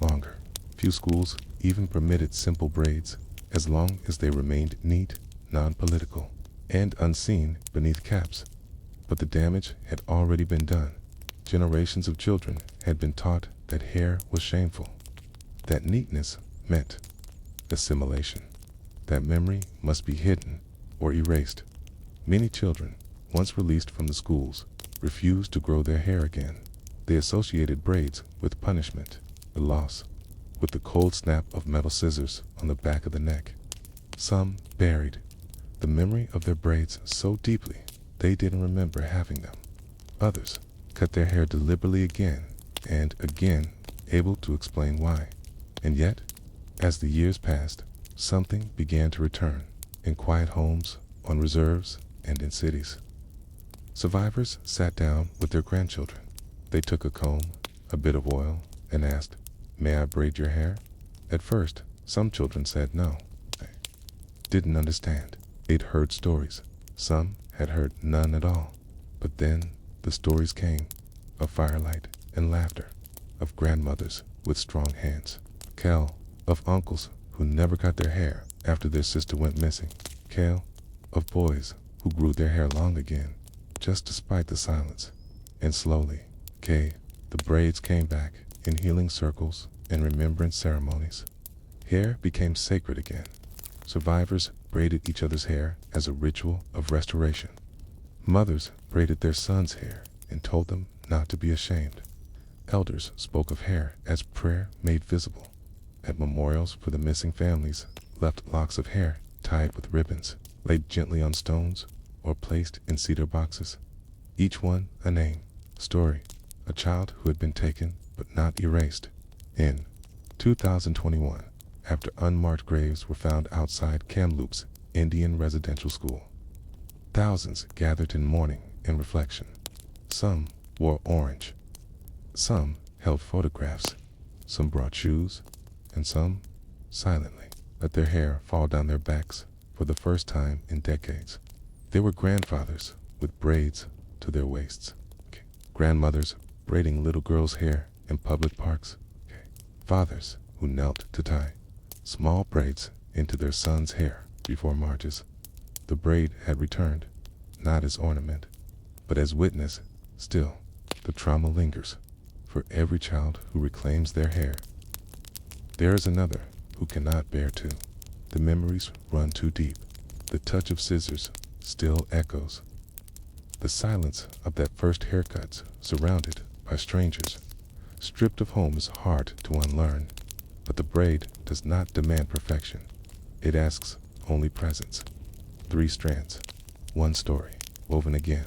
S1: longer. Few schools even permitted simple braids as long as they remained neat, non-political, and unseen beneath caps. But the damage had already been done. Generations of children had been taught that hair was shameful, that neatness meant assimilation, that memory must be hidden or erased. Many children, once released from the schools, refused to grow their hair again. They associated braids with punishment, the loss, with the cold snap of metal scissors on the back of the neck. Some buried the memory of their braids so deeply they didn't remember having them. Others cut their hair deliberately again and again, able to explain why. And yet, as the years passed, something began to return in quiet homes, on reserves, and in cities. Survivors sat down with their grandchildren. They took a comb, a bit of oil, and asked, "May I braid your hair?" At first, some children said no. They didn't understand. They'd heard stories. Some had heard none at all. But then the stories came, of firelight and laughter, of grandmothers with strong hands, of uncles who never cut their hair after their sister went missing, of boys who grew their hair long again, just despite the silence. And slowly, the braids came back in healing circles and remembrance ceremonies. Hair became sacred again. Survivors braided each other's hair as a ritual of restoration. Mothers braided their sons' hair and told them not to be ashamed. Elders spoke of hair as prayer made visible. At memorials for the missing families, left locks of hair tied with ribbons, laid gently on stones, or placed in cedar boxes. Each one a name, a story, a child who had been taken but not erased. In 2021, after unmarked graves were found outside Kamloops Indian Residential School, thousands gathered in mourning and reflection. Some wore orange. Some held photographs. Some brought shoes. And some, silently, let their hair fall down their backs for the first time in decades. They were grandfathers with braids to their waists. Grandmothers braiding little girls' hair in public parks. Fathers who knelt to tie small braids into their sons' hair before marches. The braid had returned, not as ornament, but as witness. Still, the trauma lingers. For every child who reclaims their hair, there is another who cannot bear to. The memories run too deep. The touch of scissors still echoes. The silence of that first haircut, surrounded by strangers. Stripped of home is hard to unlearn, but the braid does not demand perfection. It asks only presence. 3 strands, 1 story, woven again.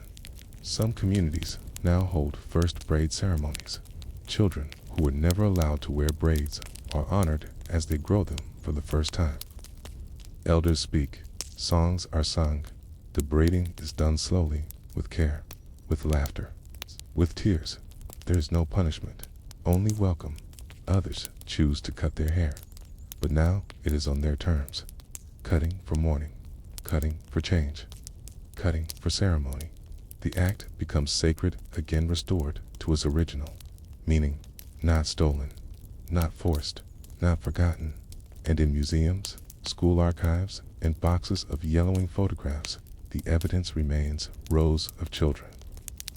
S1: Some communities now hold first braid ceremonies. Children who were never allowed to wear braids are honored as they grow them for the first time. Elders speak, songs are sung. The braiding is done slowly, with care, with laughter, with tears. There is no punishment, only welcome. Others choose to cut their hair, but now it is on their terms. Cutting for mourning, cutting for change, cutting for ceremony. The act becomes sacred, again restored to its original meaning, not stolen, not forced, not forgotten. And in museums, school archives, and boxes of yellowing photographs, the evidence remains: rows of children,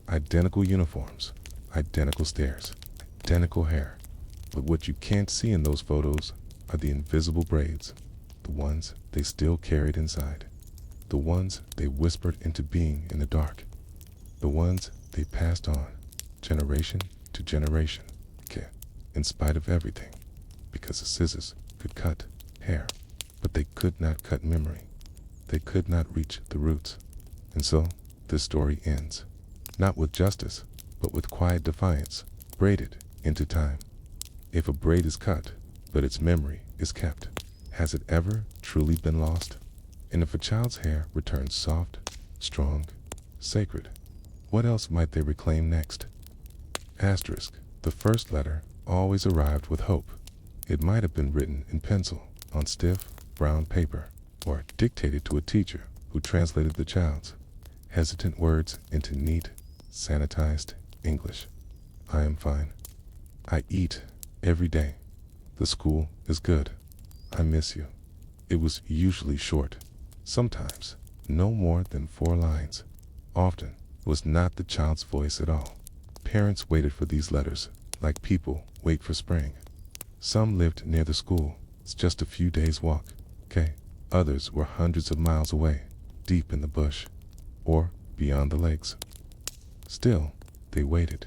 S1: identical uniforms, identical stares, identical hair. But what you can't see in those photos are the invisible braids, the ones they still carried inside, the ones they whispered into being in the dark, the ones they passed on, generation to generation, in spite of everything, because the scissors could cut hair, but they could not cut memory. They could not reach the roots. And so, this story ends, not with justice, but with quiet defiance, braided into time. If a braid is cut, but its memory is kept, has it ever truly been lost? And if a child's hair returns soft, strong, sacred, what else might they reclaim next? Asterisk. The first letter always arrived with hope. It might have been written in pencil on stiff, brown paper, or dictated to a teacher who translated the child's hesitant words into neat, sanitized English. I am fine. I eat every day. The school is good. I miss you. It was usually short, sometimes no more than 4 lines. Often it was not the child's voice at all. Parents waited for these letters, like people wait for spring. Some lived near the school, it's just a few days' walk. Okay. Others were hundreds of miles away, deep in the bush, or beyond the lakes. Still, they waited.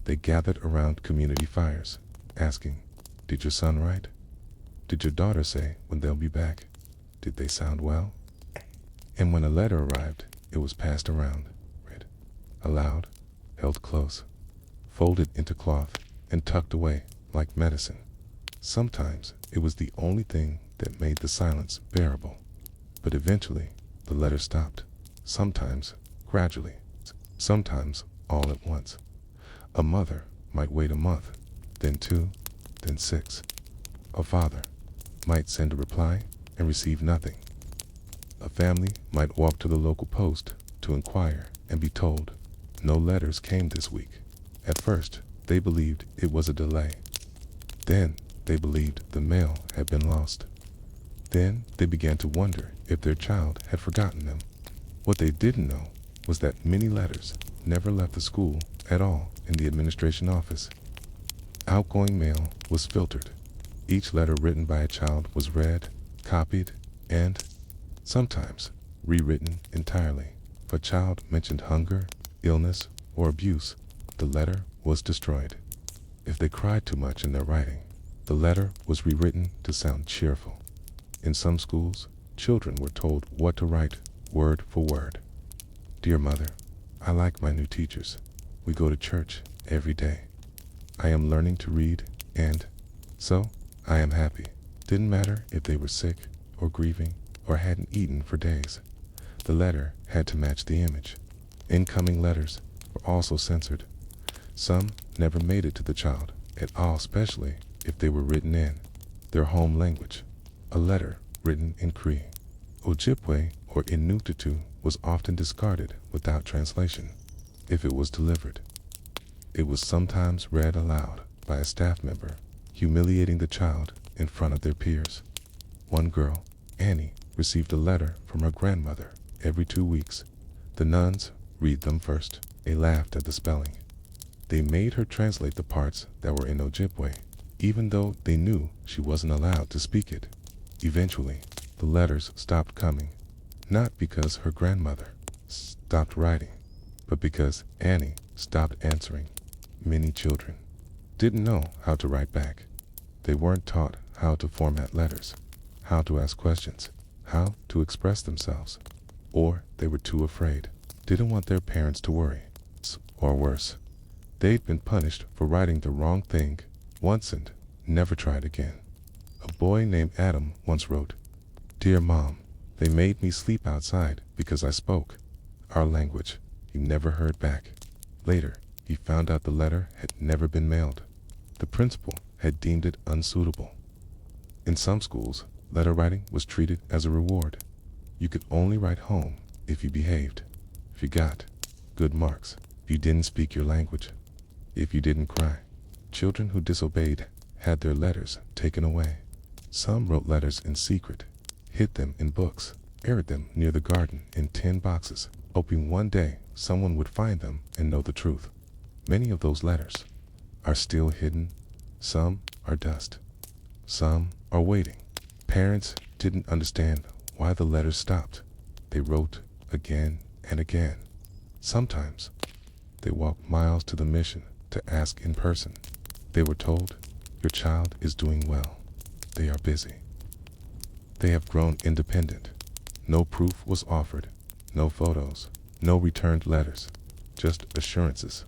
S1: They gathered around community fires, asking, "Did your son write? Did your daughter say when they'll be back? Did they sound well?" And when a letter arrived, it was passed around, read aloud, held close, folded into cloth, and tucked away like medicine. Sometimes it was the only thing that made the silence bearable. But eventually, the letter stopped. Sometimes gradually, sometimes all at once. A mother might wait a month, then 2, then 6. A father might send a reply and receive nothing. A family might walk to the local post to inquire and be told, "No letters came this week." At first, they believed it was a delay. Then, they believed the mail had been lost. Then, they began to wonder if their child had forgotten them. What they didn't know was that many letters never left the school at all in the administration office. Outgoing mail was filtered. Each letter written by a child was read, copied, and sometimes rewritten entirely. If a child mentioned hunger, illness, or abuse, the letter was destroyed. If they cried too much in their writing, the letter was rewritten to sound cheerful. In some schools, children were told what to write word for word. "Dear mother, I like my new teachers. We go to church every day. I am learning to read, and so I am happy." Didn't matter if they were sick or grieving or hadn't eaten for days. The letter had to match the image. Incoming letters were also censored. Some never made it to the child at all, especially if they were written in their home language. A letter written in Cree, Ojibwe, or Inuktitut was often discarded without translation. If it was delivered, it was sometimes read aloud by a staff member, humiliating the child in front of their peers. One girl, Annie, received a letter from her grandmother every 2 weeks. The nuns read them first. They laughed at the spelling. They made her translate the parts that were in Ojibwe, even though they knew she wasn't allowed to speak it. Eventually, the letters stopped coming, not because her grandmother stopped writing, but because Annie stopped answering. Many children didn't know how to write back. They weren't taught how to format letters, how to ask questions, how to express themselves, or they were too afraid, didn't want their parents to worry. Or worse, they'd been punished for writing the wrong thing once and never tried again. A boy named Adam once wrote, "Dear Mom, they made me sleep outside because I spoke our language." He never heard back. Later, he found out the letter had never been mailed. The principal had deemed it unsuitable. In some schools, letter writing was treated as a reward. You could only write home if you behaved, if you got good marks, if you didn't speak your language, if you didn't cry. Children who disobeyed had their letters taken away. Some wrote letters in secret, hid them in books, aired them near the garden in tin boxes, hoping one day someone would find them and know the truth. Many of those letters are still hidden. Some are dust. Some are waiting. Parents didn't understand why the letters stopped. They wrote again and again. Sometimes they walked miles to the mission to ask in person. They were told, "Your child is doing well. They are busy. They have grown independent." No proof was offered, no photos, no returned letters, just assurances,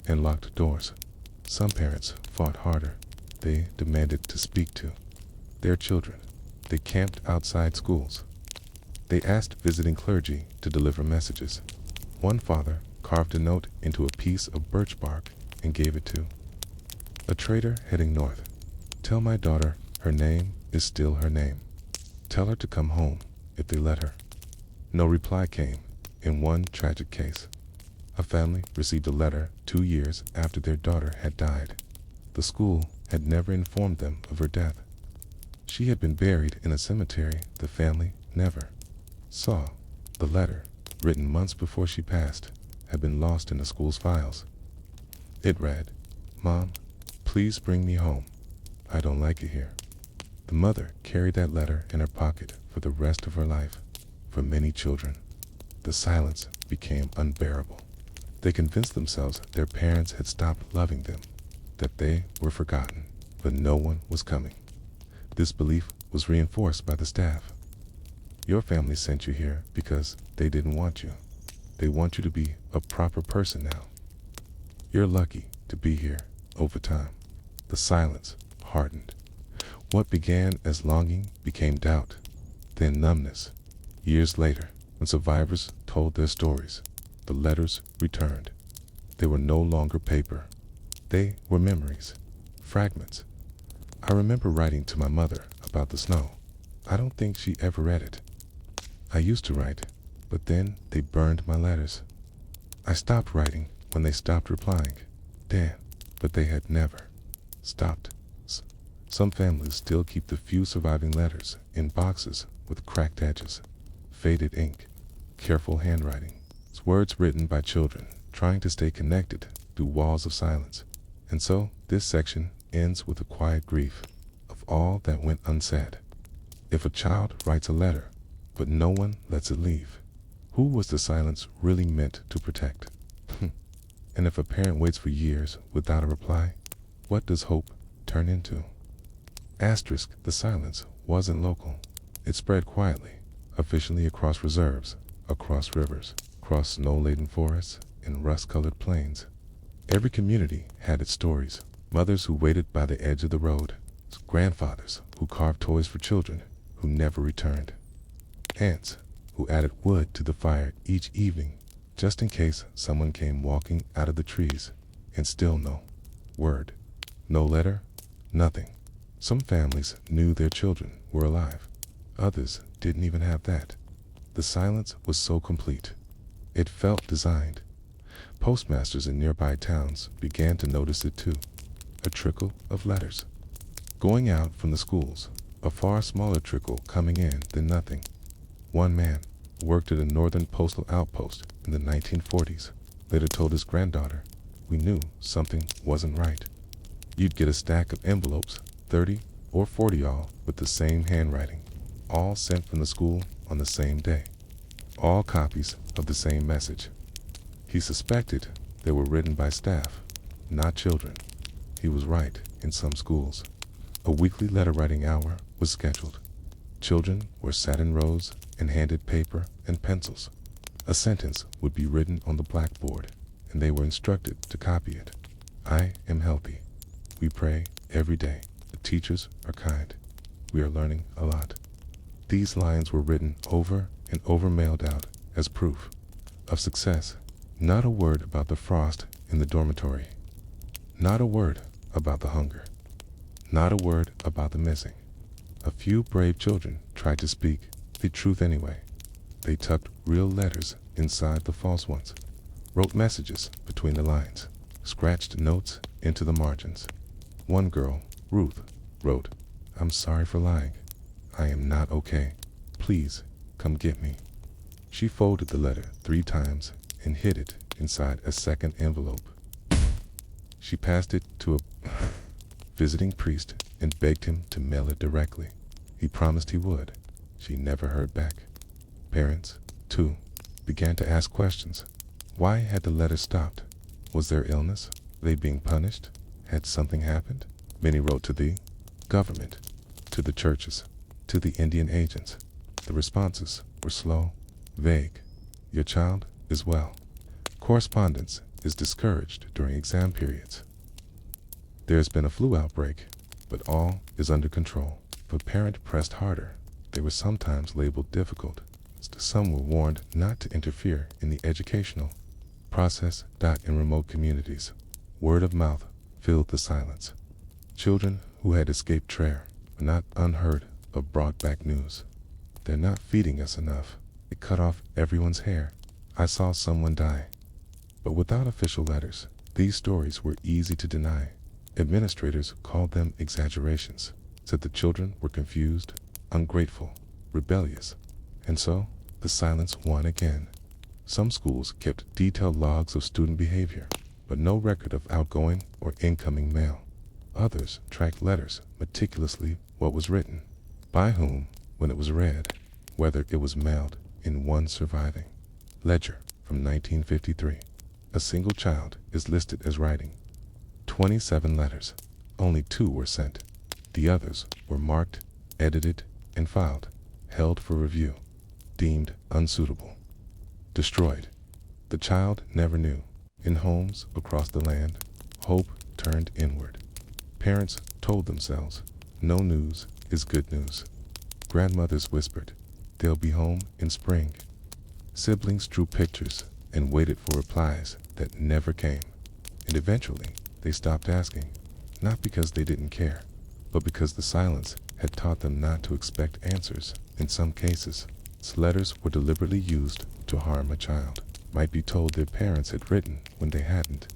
S1: and locked doors. Some parents fought harder. They demanded to speak to their children. They camped outside schools. They asked visiting clergy to deliver messages. One father carved a note into a piece of birch bark and gave it to a trader heading north. "Tell my daughter her name is still her name. Tell her to come home if they let her." No reply came. In one tragic case, a family received a letter 2 years after their daughter had died. The school had never informed them of her death. She had been buried in a cemetery the family never saw. The letter, written months before she passed, had been lost in the school's files. It read, "Mom, please bring me home. I don't like it here." The mother carried that letter in her pocket for the rest of her life. For many children, the silence became unbearable. They convinced themselves their parents had stopped loving them, that they were forgotten, but no one was coming. This belief was reinforced by the staff. Your family sent you here because they didn't want you. They want you to be a proper person now. You're lucky to be here. Over time, the silence hardened. What began as longing became doubt, then numbness. Years later, when survivors told their stories, the letters returned. They were no longer paper. They were memories, fragments. I remember writing to my mother about the snow. I don't think she ever read it. I used to write, but then they burned my letters. I stopped writing when they stopped replying. Damn, but they had never stopped. Some families still keep the few surviving letters in boxes with cracked edges, faded ink, careful handwriting. It's words written by children trying to stay connected through walls of silence. And so this section ends with a quiet grief of all that went unsaid. If a child writes a letter, but no one lets it leave, who was the silence really meant to protect? And if a parent waits for years without a reply, what does hope turn into? Asterisk, the silence wasn't local. It spread quietly, officially across reserves, across rivers, across snow-laden forests, and rust-colored plains. Every community had its stories. Mothers who waited by the edge of the road, grandfathers who carved toys for children who never returned, aunts who added wood to the fire each evening just in case someone came walking out of the trees, and still no word, no letter, nothing. Some families knew their children were alive. Others didn't even have that. The silence was so complete. It felt designed. Postmasters in nearby towns began to notice it too. A trickle of letters going out from the schools, a far smaller trickle coming in than nothing. One man worked at a northern postal outpost in the 1940s. Later told his granddaughter, "We knew something wasn't right." You'd get a stack of envelopes, 30 or 40 all, with the same handwriting, all sent from the school on the same day. All copies of the same message. He suspected they were written by staff, not children. He was right in some schools. A weekly letter-writing hour was scheduled. Children were sat in rows and handed paper and pencils. A sentence would be written on the blackboard, and they were instructed to copy it. "I am healthy. We pray every day. The teachers are kind. We are learning a lot." These lines were written over and over, mailed out as proof of success. Not a word about the frost in the dormitory. Not a word about the hunger. Not a word about the missing. A few brave children tried to speak the truth anyway. They tucked real letters inside the false ones, wrote messages between the lines, scratched notes into the margins. One girl, Ruth, wrote, "I'm sorry for lying. I am not okay. Please, come get me." She folded the letter 3 times and hid it inside a second envelope. She passed it to a visiting priest and begged him to mail it directly. He promised he would. She never heard back. Parents, too, began to ask questions. Why had the letter stopped? Was there illness? Were they being punished? Had something happened? Many wrote to the government, to the churches, to the Indian agents. The responses were slow, vague. "Your child is well." Correspondence is discouraged during exam periods. There's been a flu outbreak, but all is under control. If a parent pressed harder, they were sometimes labeled difficult. Some were warned not to interfere in the educational process. In remote communities, word of mouth filled the silence. Children who had escaped Traer were not unheard of brought back news. "They're not feeding us enough. It cut off everyone's hair. I saw someone die." But without official letters, these stories were easy to deny. Administrators called them exaggerations, said the children were confused, ungrateful, rebellious, and so the silence won again. Some schools kept detailed logs of student behavior, but no record of outgoing or incoming mail. Others tracked letters meticulously, what was written, by whom, when it was read, whether it was mailed in one surviving ledger from 1953. A single child is listed as writing 27 letters. Only 2 were sent. The others were marked, edited, and filed, held for review, deemed unsuitable, destroyed. The child never knew. In homes across the land, hope turned inward. Parents told themselves, no news is good news. Grandmothers whispered, they'll be home in spring. Siblings drew pictures and waited for replies that never came. And eventually, they stopped asking, not because they didn't care, but because the silence had taught them not to expect answers. In some cases, letters were deliberately used to harm a child. Might be told their parents had written when they hadn't,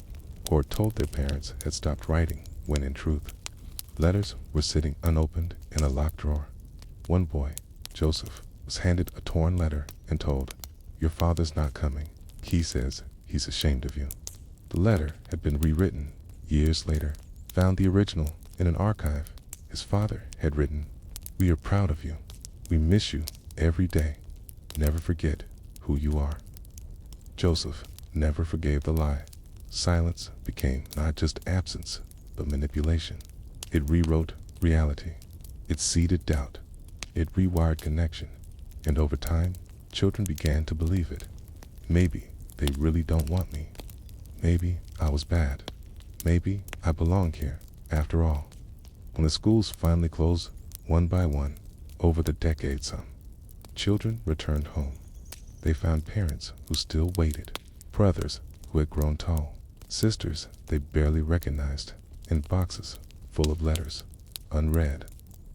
S1: or told their parents had stopped writing when in truth, letters were sitting unopened in a locked drawer. One boy, Joseph, was handed a torn letter and told, your father's not coming. He says he's ashamed of you. The letter had been rewritten years later, found the original in an archive. His father had written, we are proud of you. We miss you every day. Never forget who you are. Joseph never forgave the lie. Silence became not just absence, but manipulation. It rewrote reality. It seeded doubt. It rewired connection. And over time, children began to believe it. Maybe they really don't want me. Maybe I was bad. Maybe I belong here, after all. When the schools finally closed, one by one, over the decades some, children returned home. They found parents who still waited, brothers who had grown tall, sisters they barely recognized, in boxes full of letters, unread,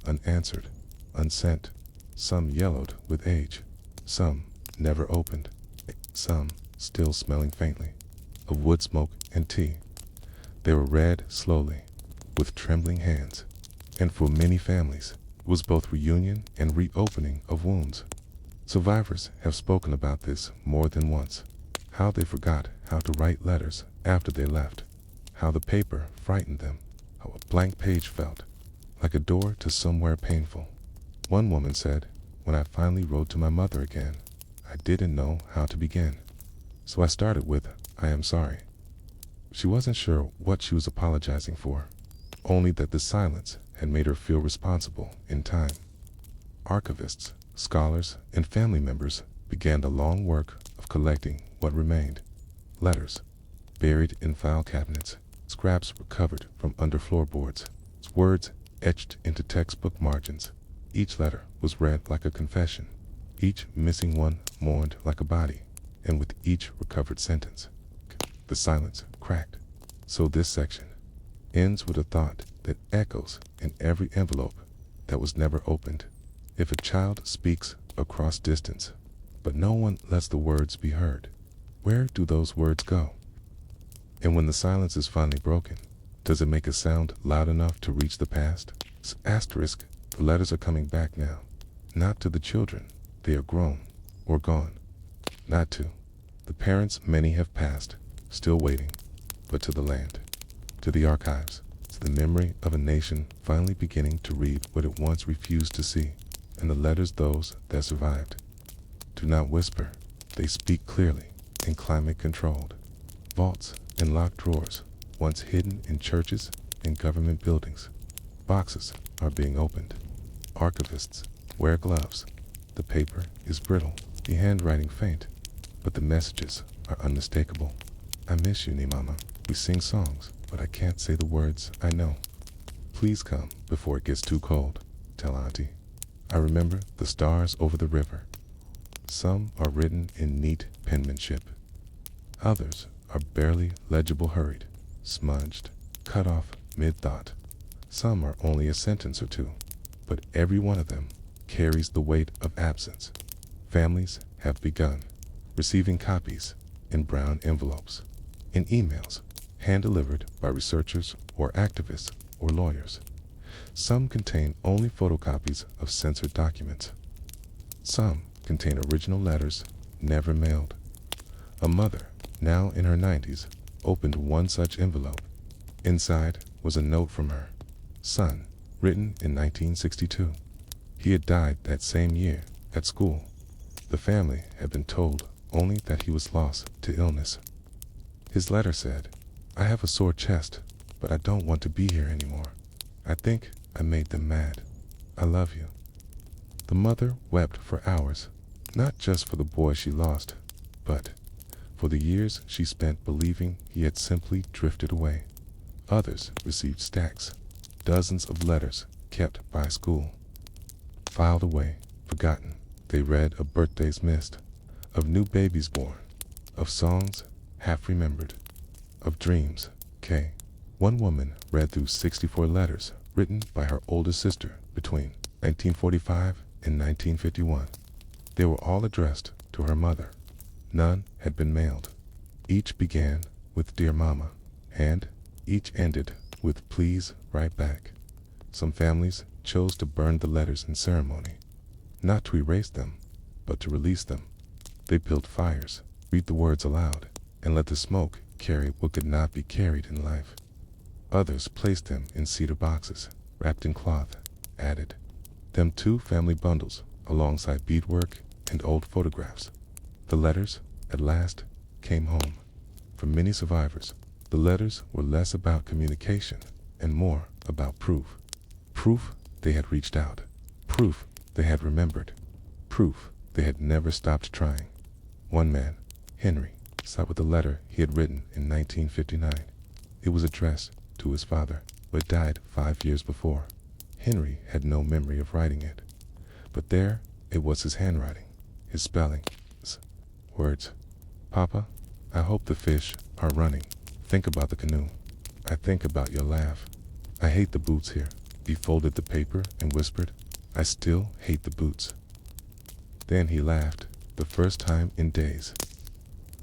S1: unanswered, unsent. Some yellowed with age, some never opened, some still smelling faintly of wood smoke and tea. They were read slowly, with trembling hands, and for many families, it was both reunion and reopening of wounds. Survivors have spoken about this more than once, how they forgot how to write letters after they left, how the paper frightened them, how a blank page felt like a door to somewhere painful. One woman said, when I finally wrote to my mother again, I didn't know how to begin. So I started with, I am sorry. She wasn't sure what she was apologizing for, only that the silence had made her feel responsible in time. Archivists, scholars, and family members began the long work of collecting what remained. Letters, buried in file cabinets, scraps recovered from under floorboards, words etched into textbook margins. Each letter was read like a confession. Each missing one mourned like a body. And with each recovered sentence, the silence cracked. So this section ends with a thought that echoes in every envelope that was never opened. If a child speaks across distance, but no one lets the words be heard, where do those words go? And when the silence is finally broken, does it make a sound loud enough to reach the past? Asterisk, the letters are coming back now. Not to the children, they are grown or gone. Not to the parents many have passed, still waiting, but to the land, to the archives, to the memory of a nation finally beginning to read what it once refused to see, and the letters those that survived do not whisper, they speak clearly and climate-controlled. Vaults and locked drawers, once hidden in churches and government buildings. Boxes are being opened. Archivists wear gloves. The paper is brittle, the handwriting faint, but the messages are unmistakable. I miss you, Nimama. We sing songs, but I can't say the words I know. Please come before it gets too cold, tell Auntie. I remember the stars over the river. Some are written in neat penmanship. Others are barely legible, hurried, smudged, cut off mid-thought. Some are only a sentence or two, but every one of them carries the weight of absence. Families have begun receiving copies in brown envelopes, in emails, hand-delivered by researchers or activists or lawyers. Some contain only photocopies of censored documents. Some contain original letters never mailed. A mother, now in her 90s, opened one such envelope. Inside was a note from her son, written in 1962. He had died that same year at school. The family had been told only that he was lost to illness. His letter said, "I have a sore chest, but I don't want to be here anymore. I think I made them mad. I love you." The mother wept for hours, not just for the boy she lost, but for the years she spent believing he had simply drifted away. Others received stacks, dozens of letters kept by school. Filed away, forgotten, they read of birthdays missed, of new babies born, of songs half remembered, of dreams. One woman read through 64 letters written by her older sister between 1945 and 1951. They were all addressed to her mother. None had been mailed. Each began with "Dear Mama," and each ended with "Please write back." Some families chose to burn the letters in ceremony, not to erase them, but to release them. They built fires, read the words aloud, and let the smoke carry what could not be carried in life. Others placed them in cedar boxes, wrapped in cloth, added them to family bundles alongside beadwork and old photographs. The letters, at last, came home. For many survivors, the letters were less about communication and more about proof. Proof they had reached out. Proof they had remembered. Proof they had never stopped trying. One man, Henry, sat with a letter he had written in 1959. It was addressed to his father, who had died 5 years before. Henry had no memory of writing it, but there it was, his handwriting, his spelling, his words. "Papa, I hope the fish are running. Think about the canoe. I think about your laugh. I hate the boots here." He folded the paper and whispered, "I still hate the boots." Then he laughed, the first time in days.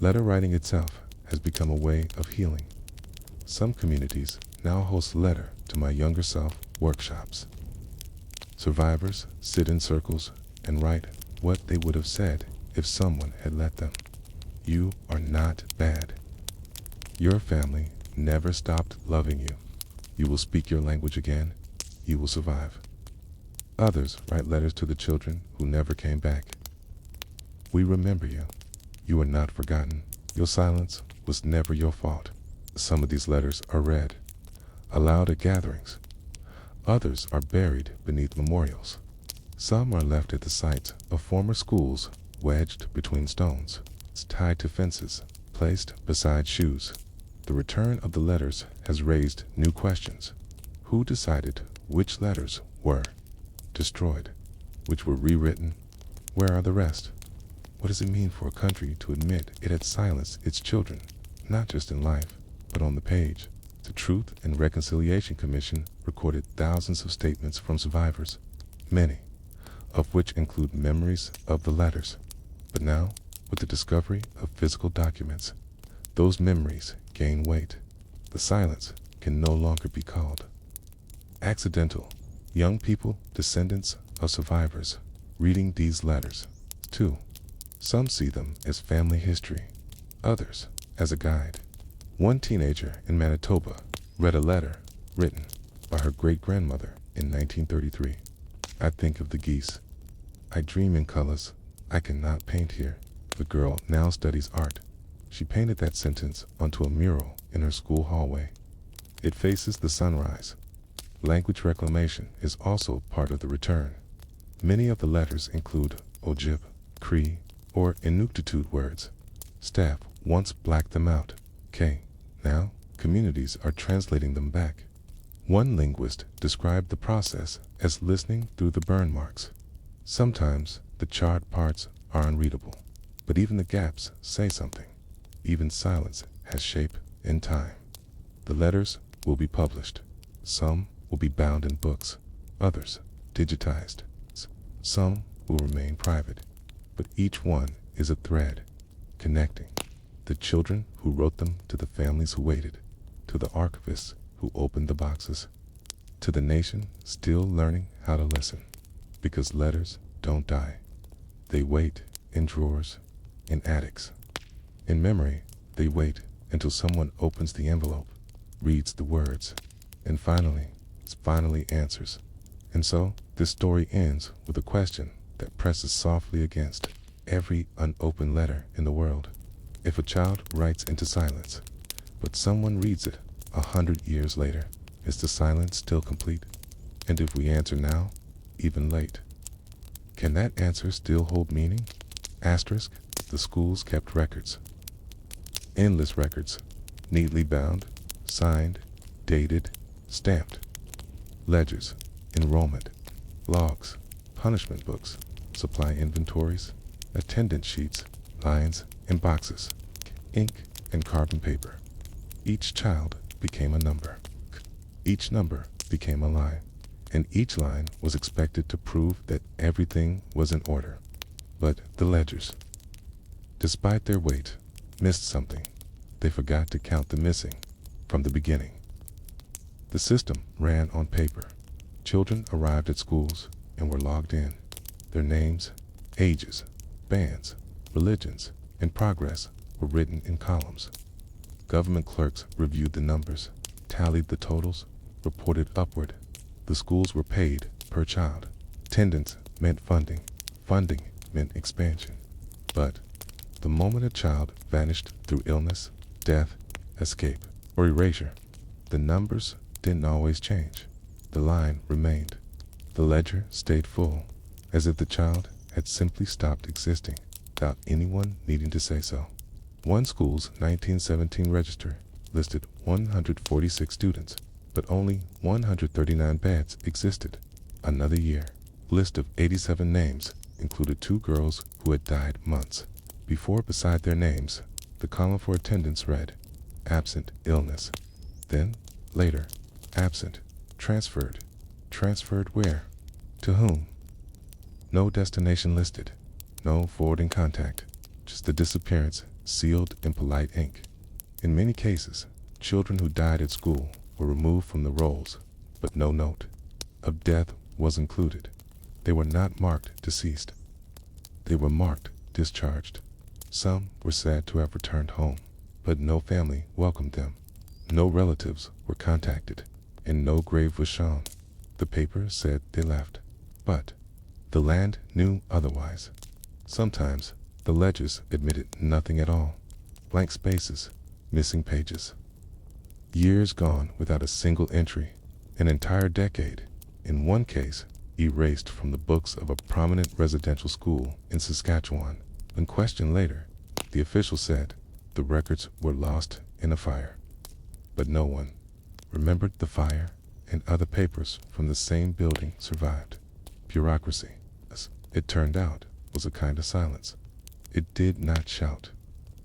S1: Letter writing itself has become a way of healing. Some communities now host Letter to My Younger Self workshops. Survivors sit in circles and write what they would have said if someone had let them. You are not bad. Your family never stopped loving you. You will speak your language again. You will survive. Others write letters to the children who never came back. We remember you. You are not forgotten. Your silence was never your fault. Some of these letters are read aloud at gatherings. Others are buried beneath memorials. Some are left at the sites of former schools, wedged between stones, tied to fences, placed beside shoes. The return of the letters has raised new questions. Who decided which letters were destroyed, which were rewritten? Where are the rest? What does it mean for a country to admit it had silenced its children, not just in life, but on the page? The Truth and Reconciliation Commission recorded thousands of statements from survivors, many of which include memories of the letters. But now, with the discovery of physical documents, those memories gain weight. The silence can no longer be called accidental. Young people, descendants of survivors, reading these letters, too. Some see them as family history, others as a guide. One teenager in Manitoba read a letter written by her great-grandmother in 1933. "I think of the geese. I dream in colors I cannot paint here." The girl now studies art. She painted that sentence onto a mural in her school hallway. It faces the sunrise. Language reclamation is also part of the return. Many of the letters include Ojib, Cree, or Inuktitut words. Staff once blacked them out. Now, communities are translating them back. One linguist described the process as listening through the burn marks. Sometimes the charred parts are unreadable, but even the gaps say something. Even silence has shape and time. The letters will be published. Some will be bound in books, others digitized. Some will remain private, but each one is a thread connecting the children who wrote them to the families who waited, to the archivists who opened the boxes, to the nation still learning how to listen. Because letters don't die. They wait in drawers, in attics. In memory, they wait until someone opens the envelope, reads the words, and finally answers. And so, this story ends with a question that presses softly against every unopened letter in the world. If a child writes into silence, but someone reads it 100 years later, is the silence still complete? And if we answer now, even late, can that answer still hold meaning? Asterisk, the schools kept records. Endless records, neatly bound, signed, dated, stamped. Ledgers, enrollment, logs, punishment books, supply inventories, attendance sheets, lines and boxes, ink and carbon paper. Each child became a number. Each number became a line, and each line was expected to prove that everything was in order. But the ledgers, despite their weight, missed something. They forgot to count the missing from the beginning. The system ran on paper. Children arrived at schools and were logged in. Their names, ages, bands, religions, and progress were written in columns. Government clerks reviewed the numbers, tallied the totals, reported upward. The schools were paid per child. Attendance meant funding. Funding meant expansion. But the moment a child vanished through illness, death, escape, or erasure, the numbers didn't always change. The line remained. The ledger stayed full, as if the child had simply stopped existing without anyone needing to say so. One school's 1917 register listed 146 students, but only 139 beds existed. Another year, list of 87 names included 2 girls who had died months before. Beside their names, the column for attendance read, absent, illness. Then, later, absent, transferred. Transferred where? To whom? No destination listed, no forwarding contact, just the disappearance sealed in polite ink. In many cases, children who died at school were removed from the rolls, but no note of death was included. They were not marked deceased. They were marked discharged. Some were said to have returned home, but no family welcomed them. No relatives were contacted, and no grave was shown. The paper said they left, but the land knew otherwise. Sometimes the ledgers admitted nothing at all. Blank spaces, missing pages. Years gone without a single entry. An entire decade, in one case, erased from the books of a prominent residential school in Saskatchewan. When questioned later, the official said the records were lost in a fire. But no one remembered the fire, and other papers from the same building survived. Bureaucracy, as it turned out, was a kind of silence. It did not shout.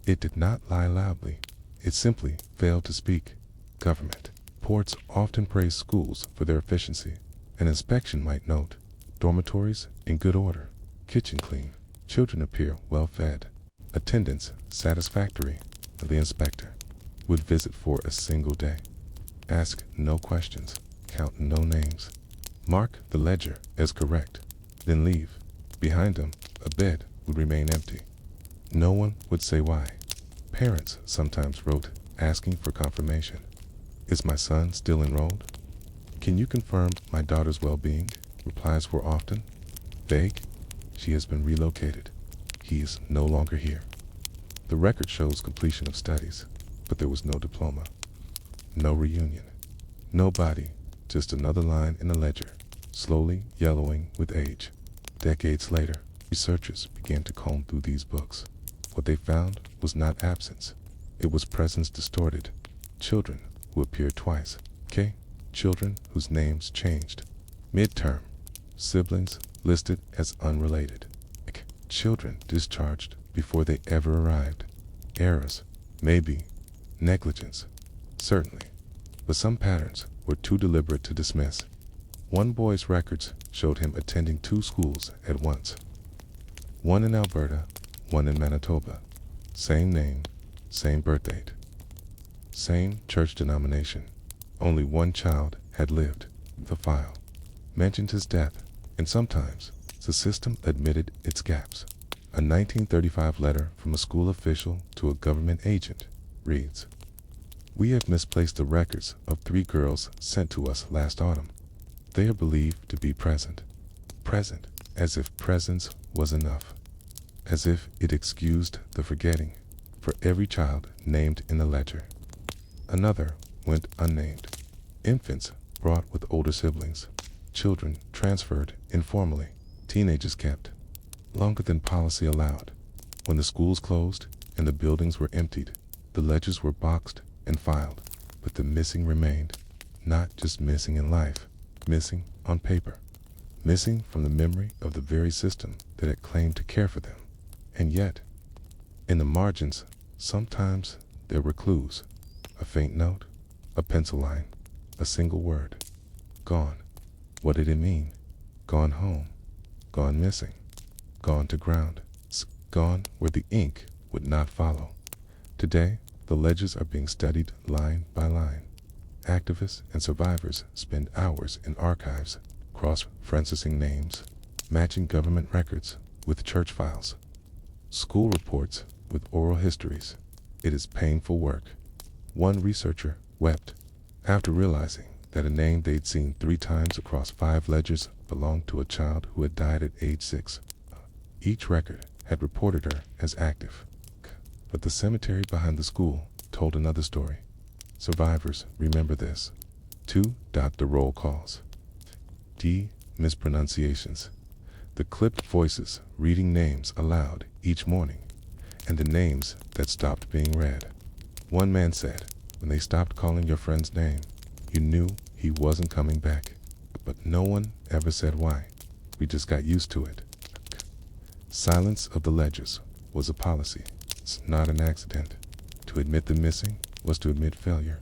S1: It did not lie loudly. It simply failed to speak. Government reports often praise schools for their efficiency. An inspection might note, dormitories in good order, kitchen clean, children appear well fed, attendance satisfactory. The inspector would visit for a single day, ask no questions, count no names, mark the ledger as correct, then leave. Behind him, a bed would remain empty. No one would say why. Parents sometimes wrote, asking for confirmation. Is my son still enrolled? Can you confirm my daughter's well-being? Replies were often vague. She has been relocated. He is no longer here. The record shows completion of studies, but there was no diploma, no reunion, no body, just another line in a ledger, slowly yellowing with age. Decades later, researchers began to comb through these books. What they found was not absence. It was presence distorted. Children who appeared twice. Children whose names changed. Midterm. Siblings listed as unrelated. Children discharged before they ever arrived. Errors. Maybe. Negligence. Certainly. But some patterns were too deliberate to dismiss. One boy's records showed him attending 2 schools at once. One in Alberta, one in Manitoba. Same name, same birth date. Same church denomination. Only one child had lived. The file mentioned his death, and sometimes the system admitted its gaps. A 1935 letter from a school official to a government agent reads, "We have misplaced the records of 3 girls sent to us last autumn. They are believed to be present." Present, as if presence was enough. As if it excused the forgetting for every child named in the ledger. Another went unnamed. Infants brought with older siblings. Children transferred informally. Teenagers kept longer than policy allowed. When the schools closed and the buildings were emptied, the ledgers were boxed and filed, but the missing remained. Not just missing in life, missing on paper. Missing from the memory of the very system that had claimed to care for them. And yet, in the margins, sometimes there were clues. A faint note, a pencil line, a single word. Gone. What did it mean? Gone home. Gone missing. Gone to ground. Gone where the ink would not follow. Today, the ledgers are being studied line by line. Activists and survivors spend hours in archives, cross-referencing names, matching government records with church files, school reports with oral histories. It is painful work. One researcher wept after realizing that a name they'd seen 3 times across 5 ledgers belonged to a child who had died at age 6. Each record had reported her as active, but the cemetery behind the school told another story. Survivors remember this. 2. The roll calls. D. Mispronunciations. The clipped voices reading names aloud each morning, and the names that stopped being read. One man said, when they stopped calling your friend's name, you knew he wasn't coming back. But no one ever said why. We just got used to it. Silence of the ledgers was a policy. It's not an accident. To admit the missing was to admit failure,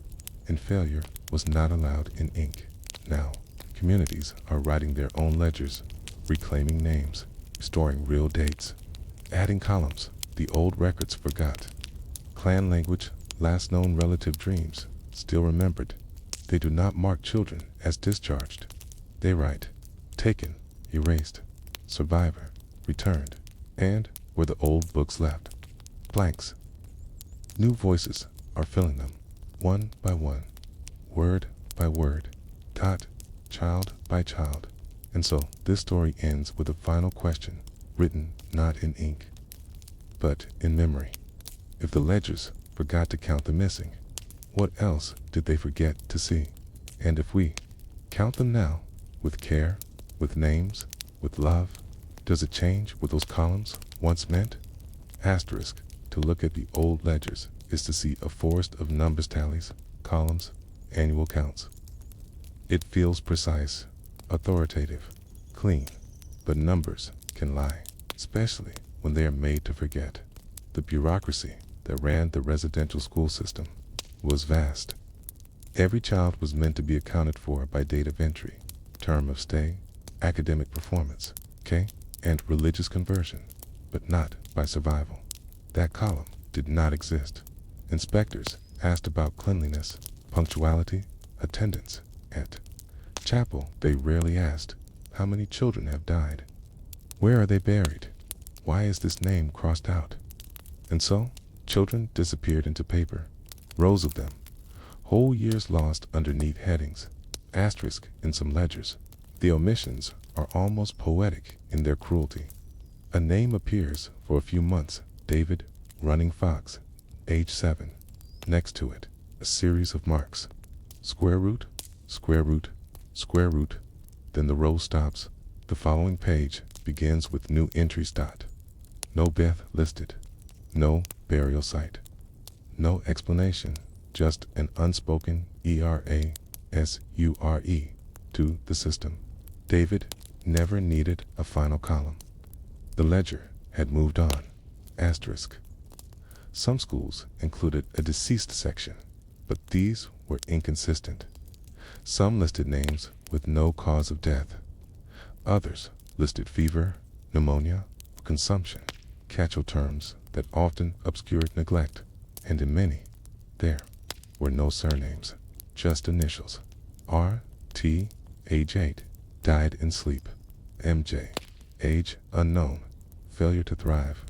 S1: and failure was not allowed in ink. Now, communities are writing their own ledgers, reclaiming names, storing real dates, adding columns the old records forgot. Clan language, last known relative dreams, still remembered. They do not mark children as discharged. They write, taken, erased, survivor, returned, and where the old books left. Blanks. New voices are filling them, one by one, word by word, child by child. And so this story ends with a final question, written not in ink, but in memory. If the ledgers forgot to count the missing, what else did they forget to see? And if we count them now, with care, with names, with love, does it change what those columns once meant? Asterisk, to look at the old ledgers is to see a forest of numbers tallies, columns, annual counts. It feels precise, authoritative, clean, but numbers can lie, especially when they are made to forget. The bureaucracy that ran the residential school system was vast. Every child was meant to be accounted for by date of entry, term of stay, academic performance, and religious conversion, but not by survival. That column did not exist. Inspectors asked about cleanliness, punctuality, attendance. At chapel, they rarely asked, how many children have died? Where are they buried? Why is this name crossed out? And so, children disappeared into paper, rows of them, whole years lost underneath headings, asterisk in some ledgers. The omissions are almost poetic in their cruelty. A name appears for a few months, David Running Fox, age 7. Next to it, a series of marks. Square root, square root, square root. Then the row stops. The following page begins with new entries. No death listed. No burial site. No explanation, just an unspoken ERASURE to the system. David never needed a final column. The ledger had moved on. Asterisk. Some schools included a deceased section, but these were inconsistent. Some listed names with no cause of death. Others listed fever, pneumonia, or consumption, catch-all terms that often obscured neglect, and in many, there were no surnames. just initials. R, T, age 8, died in sleep. MJ, age unknown, failure to thrive.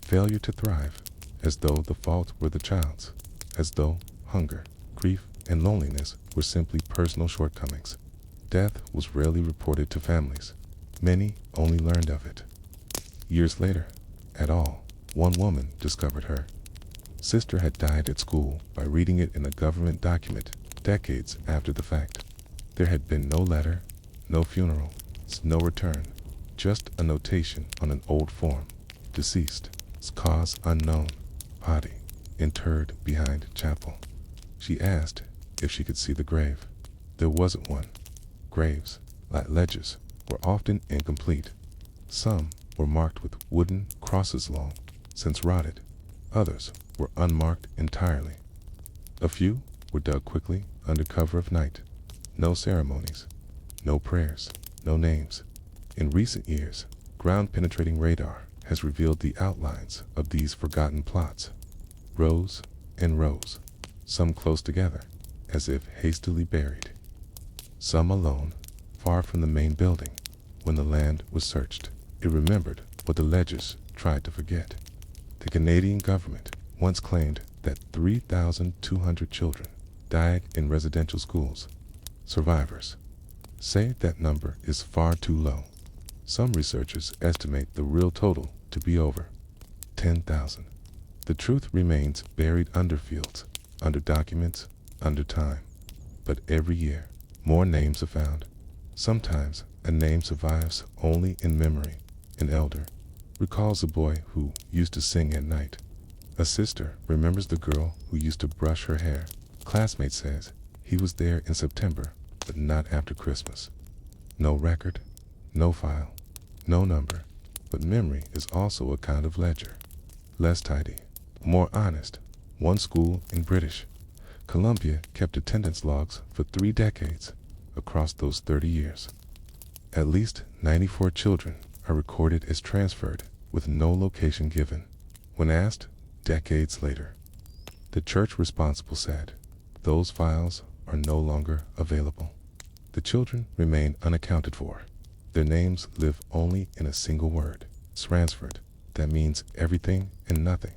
S1: Failure to thrive, as though the fault were the child's, as though hunger, grief, and loneliness were simply personal shortcomings. Death was rarely reported to families. Many only learned of it years later. At all, one woman discovered her sister had died at school by reading it in a government document decades after the fact. There had been no letter, no funeral, no return, just a notation on an old form. Deceased, cause unknown, body interred behind chapel. She asked if she could see the grave. There wasn't one. Graves, like ledgers, were often incomplete. Some were marked with wooden crosses long since rotted. Others were unmarked entirely. A few were dug quickly under cover of night. No ceremonies, no prayers, no names. In recent years, ground-penetrating radar has revealed the outlines of these forgotten plots. Rows and rows, some close together, as if hastily buried. Some alone, far from the main building. When the land was searched, it remembered what the ledgers tried to forget. The Canadian government once claimed that 3,200 children died in residential schools. Survivors say that number is far too low. Some researchers estimate the real total to be over 10,000. The truth remains buried under fields, under documents, under time. But every year, more names are found. Sometimes a name survives only in memory. An elder recalls a boy who used to sing at night. A sister remembers the girl who used to brush her hair. Classmate says he was there in September, but not after Christmas. No record, no file, no number, but memory is also a kind of ledger. Less tidy, more honest. One school in British Columbia kept attendance logs for 3 decades. Across those 30 years, at least 94 children are recorded as transferred with no location given. When asked decades later, the church responsible said, those files are no longer available. The children remain unaccounted for. Their names live only in a single word, transferred. That means everything and nothing.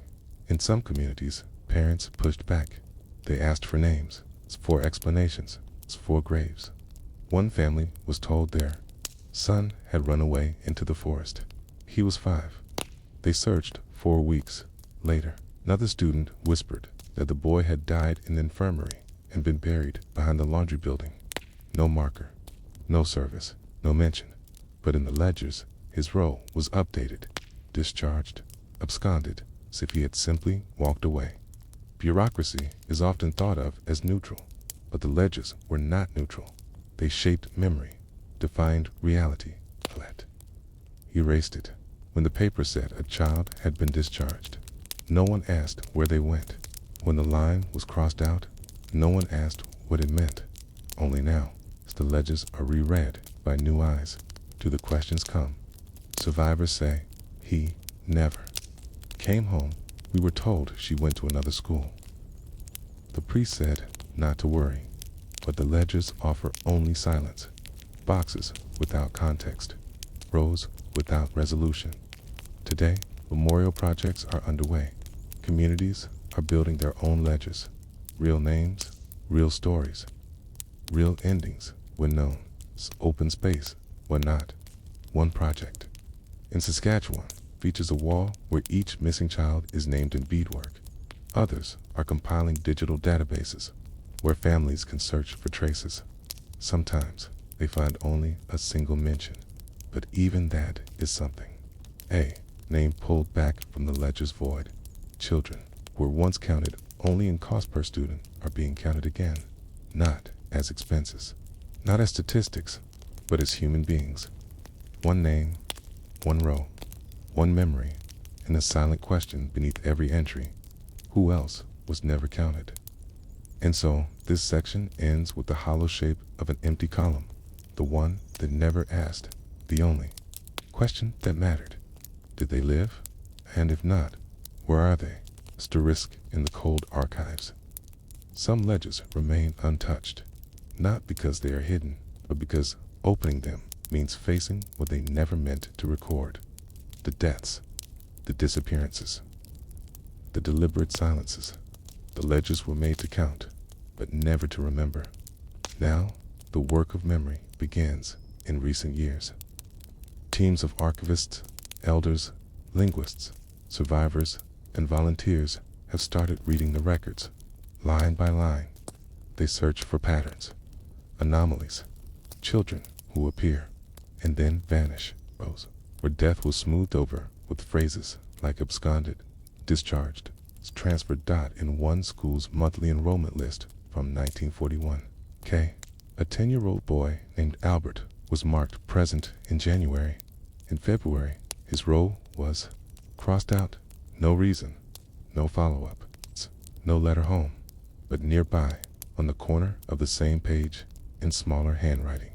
S1: In some communities, parents pushed back. They asked for names, for explanations, for graves. One family was told their son had run away into the forest. He was 5. They searched 4 weeks. Later, another student whispered that the boy had died in the infirmary and been buried behind the laundry building. No marker, no service, no mention. But in the ledgers, his role was updated, discharged, absconded, as if he had simply walked away. Bureaucracy is often thought of as neutral, but the ledgers were not neutral. They shaped memory, defined reality, erased it. When the paper said a child had been discharged, no one asked where they went. When the line was crossed out, no one asked what it meant. Only now, as the ledgers are reread by new eyes, do the questions come. Survivors say, he never came home. We were told she went to another school. The priest said not to worry, but the ledgers offer only silence. Boxes without context, rows without resolution. Today, memorial projects are underway. Communities are building their own ledgers. Real names, real stories, real endings when known, open space when not. One project in Saskatchewan features a wall where each missing child is named in beadwork. Others are compiling digital databases where families can search for traces. Sometimes they find only a single mention, but even that is something. A name pulled back from the ledger's void. Children who were once counted only in cost per student are being counted again, not as expenses, not as statistics, but as human beings. One name, one row, one memory, and a silent question beneath every entry. Who else was never counted? And so, this section ends with the hollow shape of an empty column, the one that never asked, the only question that mattered. Did they live? And if not, where are they? Asterisk in the cold archives. Some ledgers remain untouched, not because they are hidden, but because opening them means facing what they never meant to record. The deaths, the disappearances, the deliberate silences. The ledgers were made to count, but never to remember. Now, the work of memory begins in recent years. Teams of archivists, elders, linguists, survivors, and volunteers have started reading the records, line by line. They search for patterns, anomalies, children who appear and then vanish, rows where death was smoothed over with phrases like absconded, discharged, transferred. In one school's monthly enrollment list from 1941, a 10-year-old boy named Albert was marked present in January. In February, his roll was crossed out, no reason, no follow-up, no letter home. But nearby, on the corner of the same page, in smaller handwriting,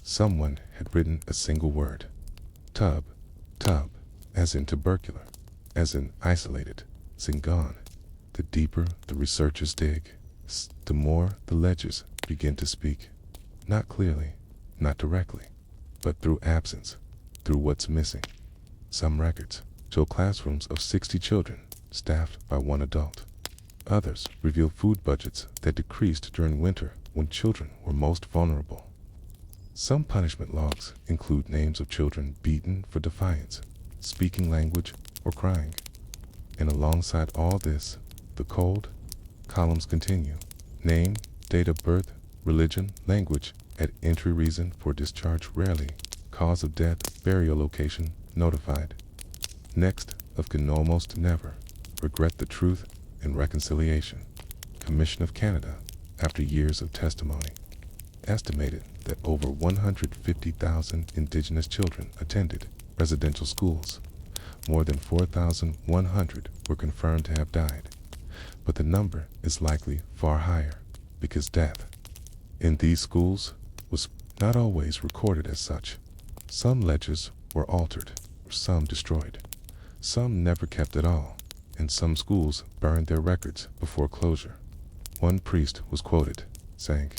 S1: someone had written a single word. Tub, tub, as in tubercular, as in isolated, as in gone. The deeper the researchers dig, the more the ledgers begin to speak. Not clearly, not directly, but through absence, through what's missing. Some records show classrooms of 60 children, staffed by one adult. Others reveal food budgets that decreased during winter when children were most vulnerable. Some punishment logs include names of children beaten for defiance, speaking language, or crying. And alongside all this, the cold columns continue. Name, date of birth, religion, language, at entry, reason for discharge rarely, cause of death, burial location, notified. Next of kin almost never, regret the truth and reconciliation. Commission of Canada, after years of testimony, estimated that over 150,000 Indigenous children attended residential schools. More than 4,100 were confirmed to have died. But the number is likely far higher because death in these schools was not always recorded as such. Some ledgers were altered, some destroyed, some never kept at all, and some schools burned their records before closure. One priest was quoted saying,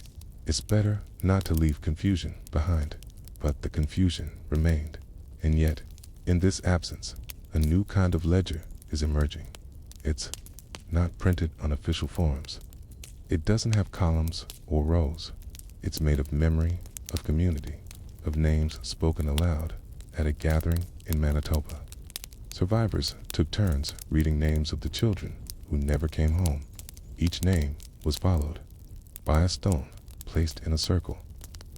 S1: "It's better not to leave confusion behind," but the confusion remained. And yet, in this absence, a new kind of ledger is emerging. It's not printed on official forms. It doesn't have columns or rows. It's made of memory, of community, of names spoken aloud at a gathering in Manitoba. Survivors took turns reading names of the children who never came home. Each name was followed by a stone placed in a circle.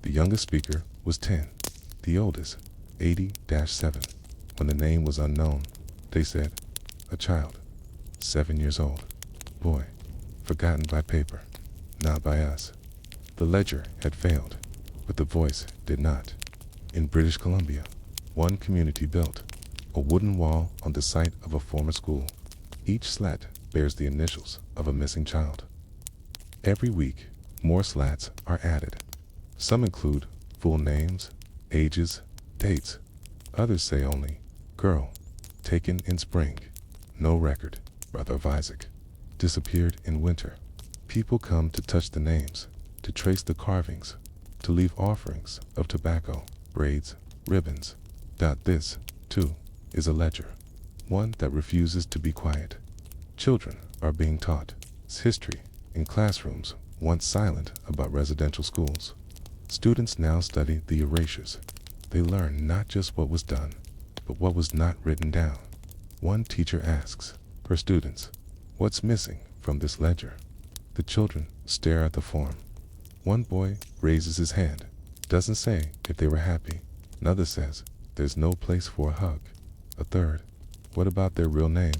S1: The youngest speaker was 10, the oldest 80-7. When the name was unknown, they said, "A child, 7 years old, boy, forgotten by paper, not by us." The ledger had failed, but the voice did not. In British Columbia, one community built a wooden wall on the site of a former school. Each slat bears the initials of a missing child. Every week, more slats are added. Some include full names, ages, dates. Others say only, "Girl, taken in spring, no record, brother of Isaac, disappeared in winter." People come to touch the names, to trace the carvings, to leave offerings of tobacco, braids, ribbons. This, too, is a ledger, one that refuses to be quiet. Children are being taught history in classrooms once silent about residential schools. Students now study the erasures. They learn not just what was done, but what was not written down. One teacher asks her students, "What's missing from this ledger?" The children stare at the form. One boy raises his hand, doesn't say if they were happy. Another says, "There's no place for a hug." A third, "What about their real name?"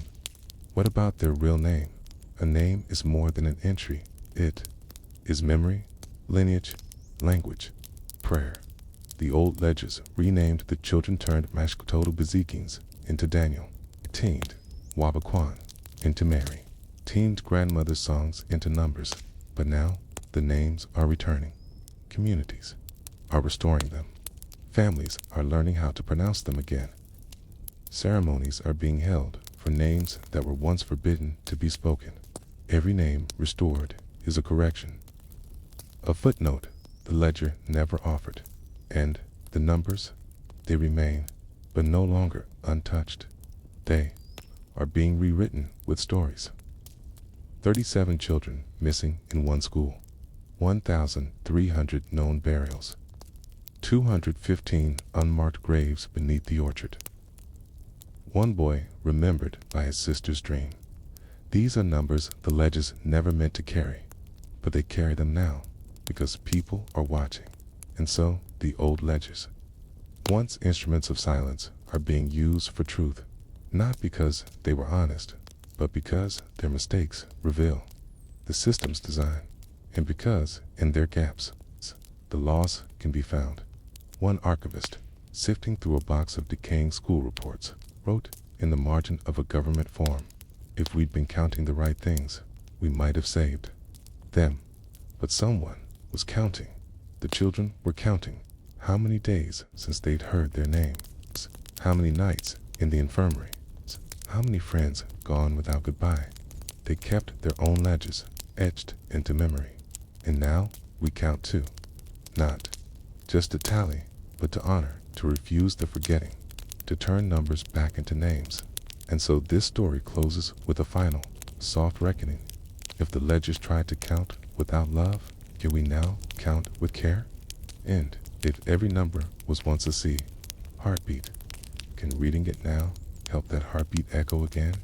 S1: What about their real name? A name is more than an entry. It is memory, lineage, language, prayer. The old ledgers renamed the children turned Mashkototo Bezikins into Daniel, teened Wabakwan into Mary, teened grandmother's songs into numbers. But now the names are returning. Communities are restoring them. Families are learning how to pronounce them again. Ceremonies are being held for names that were once forbidden to be spoken. Every name restored is a correction. A footnote the ledger never offered. And the numbers, they remain, but no longer untouched. They are being rewritten with stories. 37 children missing in one school. 1,300 known burials. 215 unmarked graves beneath the orchard. One boy remembered by his sister's dream. These are numbers the ledgers never meant to carry, but they carry them now because people are watching. And so the old ledgers, once instruments of silence, are being used for truth, not because they were honest, but because their mistakes reveal the system's design, and because in their gaps, the loss can be found. One archivist, sifting through a box of decaying school reports, wrote in the margin of a government form, "If we'd been counting the right things, we might have saved them." But someone was counting. The children were counting how many days since they'd heard their names, how many nights in the infirmary, how many friends gone without goodbye. They kept their own ledgers etched into memory. And now we count too. Not just to tally, but to honor, to refuse the forgetting, to turn numbers back into names. And so this story closes with a final, soft reckoning. If the ledgers tried to count without love, can we now count with care? And if every number was once a heartbeat, can reading it now help that heartbeat echo again?